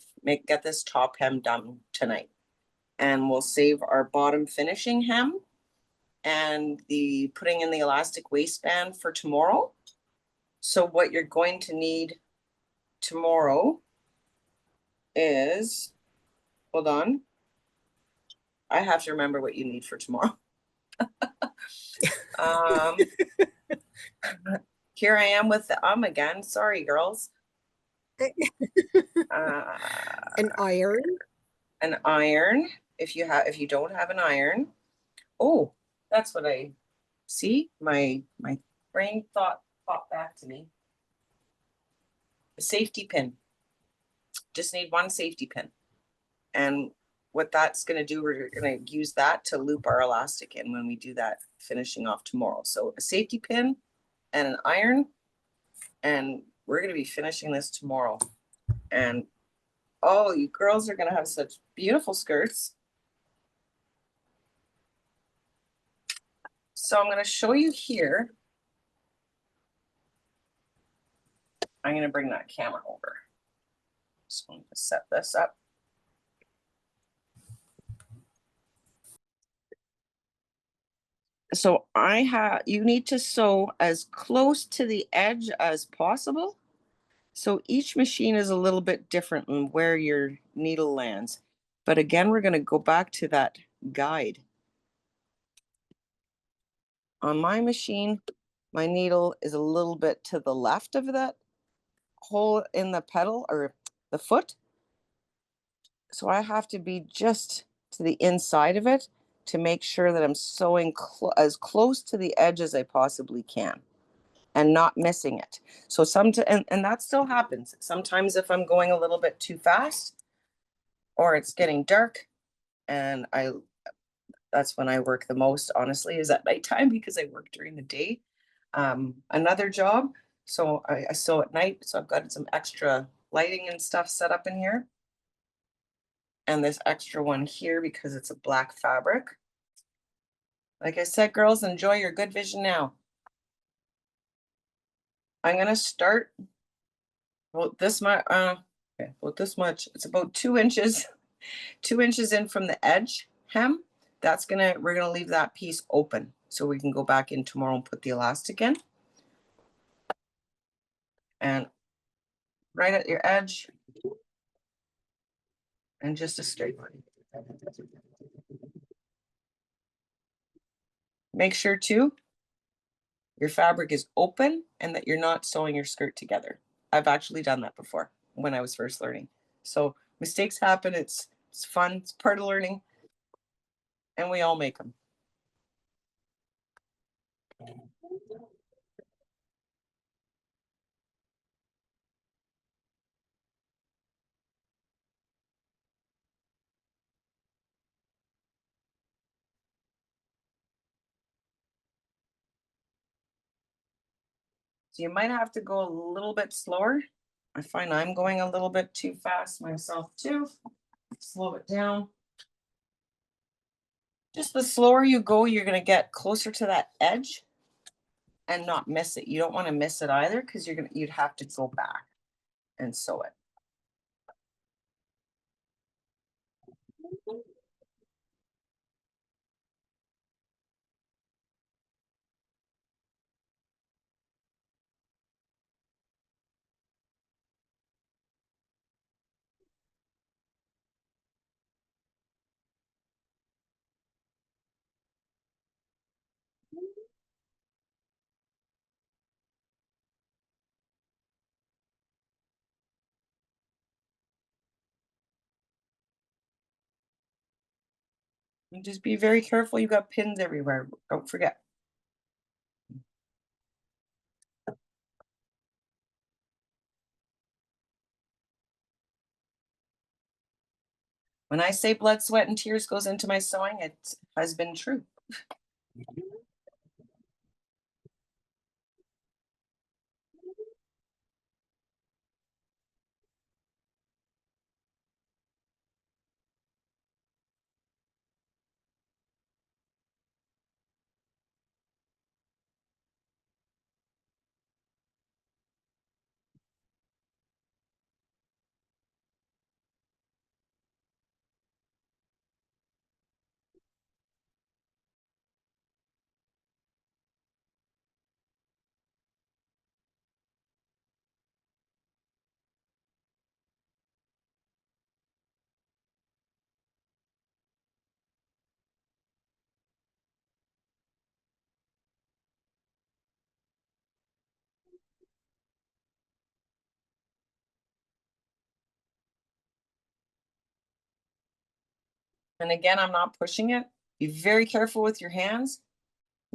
Speaker 2: get this top hem done tonight, and we'll save our bottom finishing hem and the putting in the elastic waistband for tomorrow. So what you're going to need tomorrow is, hold on, I have to remember what you need for tomorrow. Here I am with the again. Sorry, girls.
Speaker 1: An iron.
Speaker 2: An iron. If you don't have an iron. Oh, that's what I see. My brain thought popped back to me. A safety pin. just need one safety pin. And what that's going to do, we're going to use that to loop our elastic in when we do that finishing off tomorrow. So a safety pin and an iron, and we're going to be finishing this tomorrow. And oh, you girls are going to have such beautiful skirts. So I'm going to show you here. I'm going to bring that camera over. Just going to set this up. So you need to sew as close to the edge as possible. So each machine is a little bit different in where your needle lands. But again, we're going to go back to that guide. On my machine, my needle is a little bit to the left of that hole in the pedal or the foot. So I have to be just to the inside of it to make sure that I'm sewing as close to the edge as I possibly can and not missing it. So and that still happens. Sometimes if I'm going a little bit too fast or it's getting dark, and that's when I work the most, honestly, is at nighttime because I work during the day. Another job, so I sew at night, so I've got some extra lighting and stuff set up in here. And this extra one here because it's a black fabric. Like I said, girls, enjoy your good vision now. I'm gonna start about this much. Okay, about this much. It's about 2 inches, 2 inches in from the edge hem. We're gonna leave that piece open so we can go back in tomorrow and put the elastic in. And right at your edge, and just a straight line. Make sure too, your fabric is open and that you're not sewing your skirt together. I've actually done that before when I was first learning. So mistakes happen. It's fun. It's part of learning. And we all make them. So you might have to go a little bit slower. I find I'm going a little bit too fast myself too. Slow it down. Just the slower you go, you're going to get closer to that edge and not miss it. You don't want to miss it either because you'd have to go back and sew it. And just be very careful. You've got pins everywhere. Don't forget. When I say blood, sweat, and tears goes into my sewing, it has been true. And again, I'm not pushing it. Be very careful with your hands.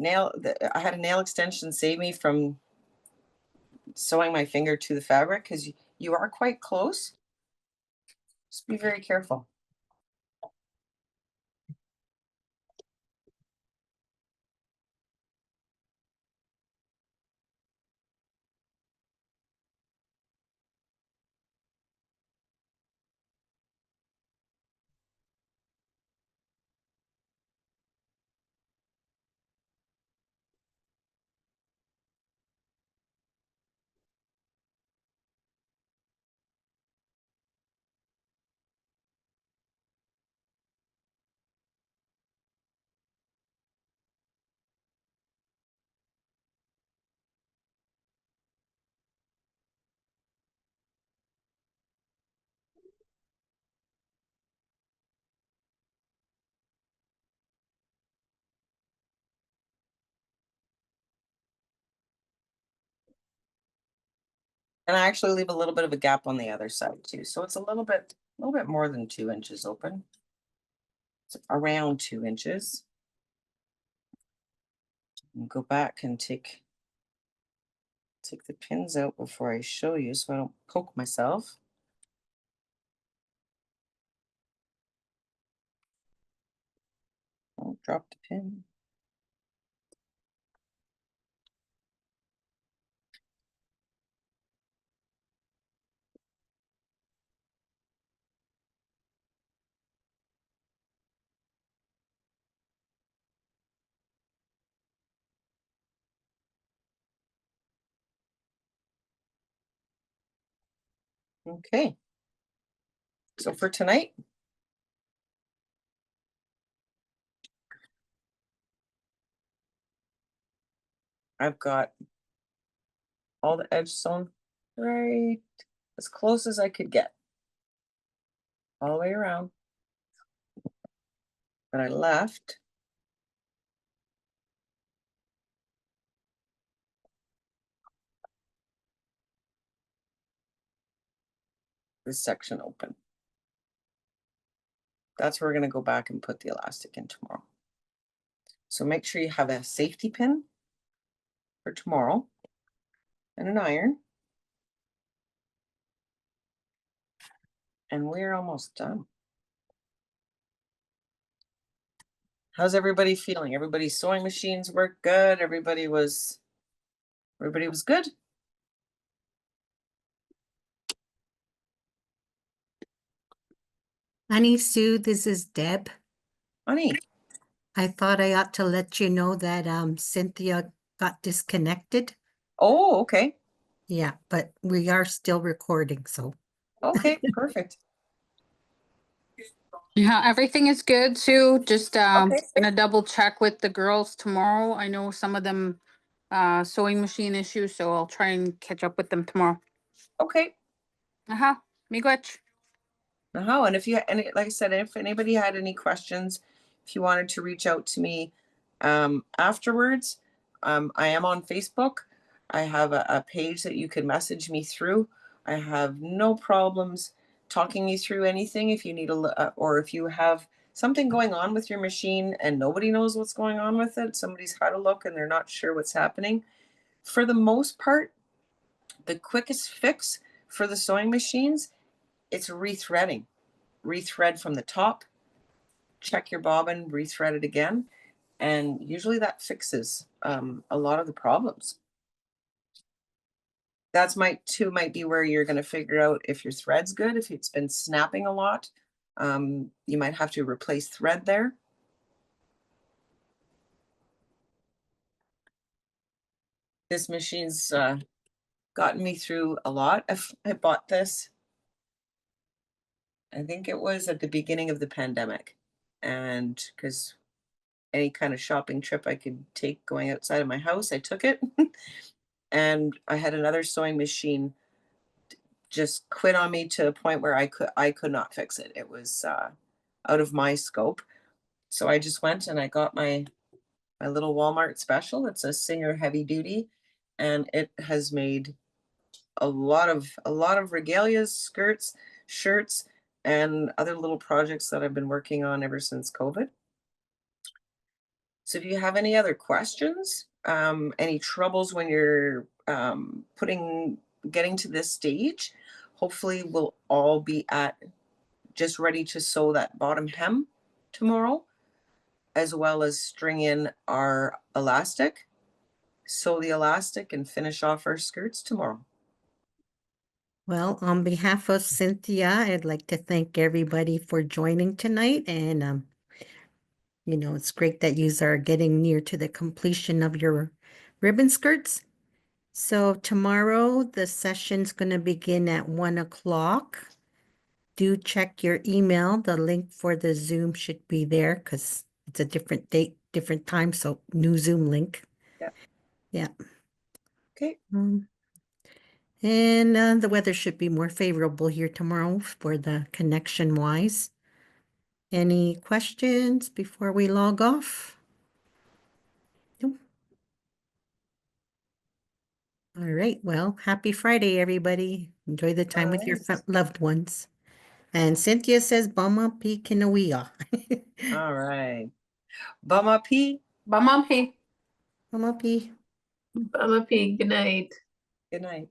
Speaker 2: I had a nail extension save me from sewing my finger to the fabric because you are quite close. Just be very careful. And I actually leave a little bit of a gap on the other side too. So it's a little bit more than 2 inches open. It's around 2 inches. And go back and take the pins out before I show you so I don't poke myself. I'll drop the pin. Okay. So for tonight, I've got all the edge sewn right as close as I could get. All the way around. But I left this section open. That's where we're going to go back and put the elastic in tomorrow. So make sure you have a safety pin for tomorrow and an iron. And we're almost done. How's everybody feeling? Everybody's sewing machines work good. Everybody was good.
Speaker 4: Honey Sue, this is Deb.
Speaker 2: Honey.
Speaker 4: I thought I ought to let you know that Cynthia got disconnected.
Speaker 2: Oh, okay.
Speaker 4: Yeah, but we are still recording, so.
Speaker 2: Okay, perfect.
Speaker 5: Yeah, everything is good, Sue. Just
Speaker 2: Okay.
Speaker 5: gonna double check with the girls tomorrow. I know some of them sewing machine issues, so I'll try and catch up with them tomorrow.
Speaker 2: Okay.
Speaker 5: Miigwech.
Speaker 2: And if you like I said, if anybody had any questions, if you wanted to reach out to me afterwards, I am on Facebook. I have a page that you can message me through. I have no problems talking you through anything if you need or if you have something going on with your machine and nobody knows what's going on with it. Somebody's had a look and they're not sure what's happening. For the most part, the quickest fix for the sewing machines, it's rethreading. Rethread from the top, check your bobbin, rethread it again, and usually that fixes a lot of the problems. That's might be where you're going to figure out if your thread's good. If it's been snapping a lot, you might have to replace thread there. This machine's gotten me through a lot. I bought this, I think it was at the beginning of the pandemic, and because any kind of shopping trip I could take going outside of my house, I took it. And I had another sewing machine just quit on me to a point where I could not fix it. It was out of my scope. So I just went and I got my little Walmart special. It's a Singer heavy duty, and it has made a lot of regalias, skirts, shirts, and other little projects that I've been working on ever since COVID. So if you have any other questions, any troubles when you're getting to this stage, hopefully we'll all be at just ready to sew that bottom hem tomorrow, as well as string in our elastic, sew the elastic, and finish off our skirts tomorrow.
Speaker 4: Well, on behalf of Cynthia, I'd like to thank everybody for joining tonight. And, it's great that you are getting near to the completion of your ribbon skirts. So tomorrow, the session's going to begin at 1 o'clock. Do check your email. The link for the Zoom should be there because it's a different date, different time. So new Zoom link.
Speaker 2: Yep.
Speaker 4: Yeah.
Speaker 2: Okay.
Speaker 4: And the weather should be more favorable here tomorrow for the connection wise. Any questions before we log off? No. All right. Well, happy Friday, everybody. Enjoy the time with your loved ones. And Cynthia says, Bama pi kinawia.
Speaker 2: All right. Bama P.
Speaker 5: Bye, Mom. Hey.
Speaker 4: Bama pi.
Speaker 3: I'm a pig. Good night.
Speaker 2: Good night.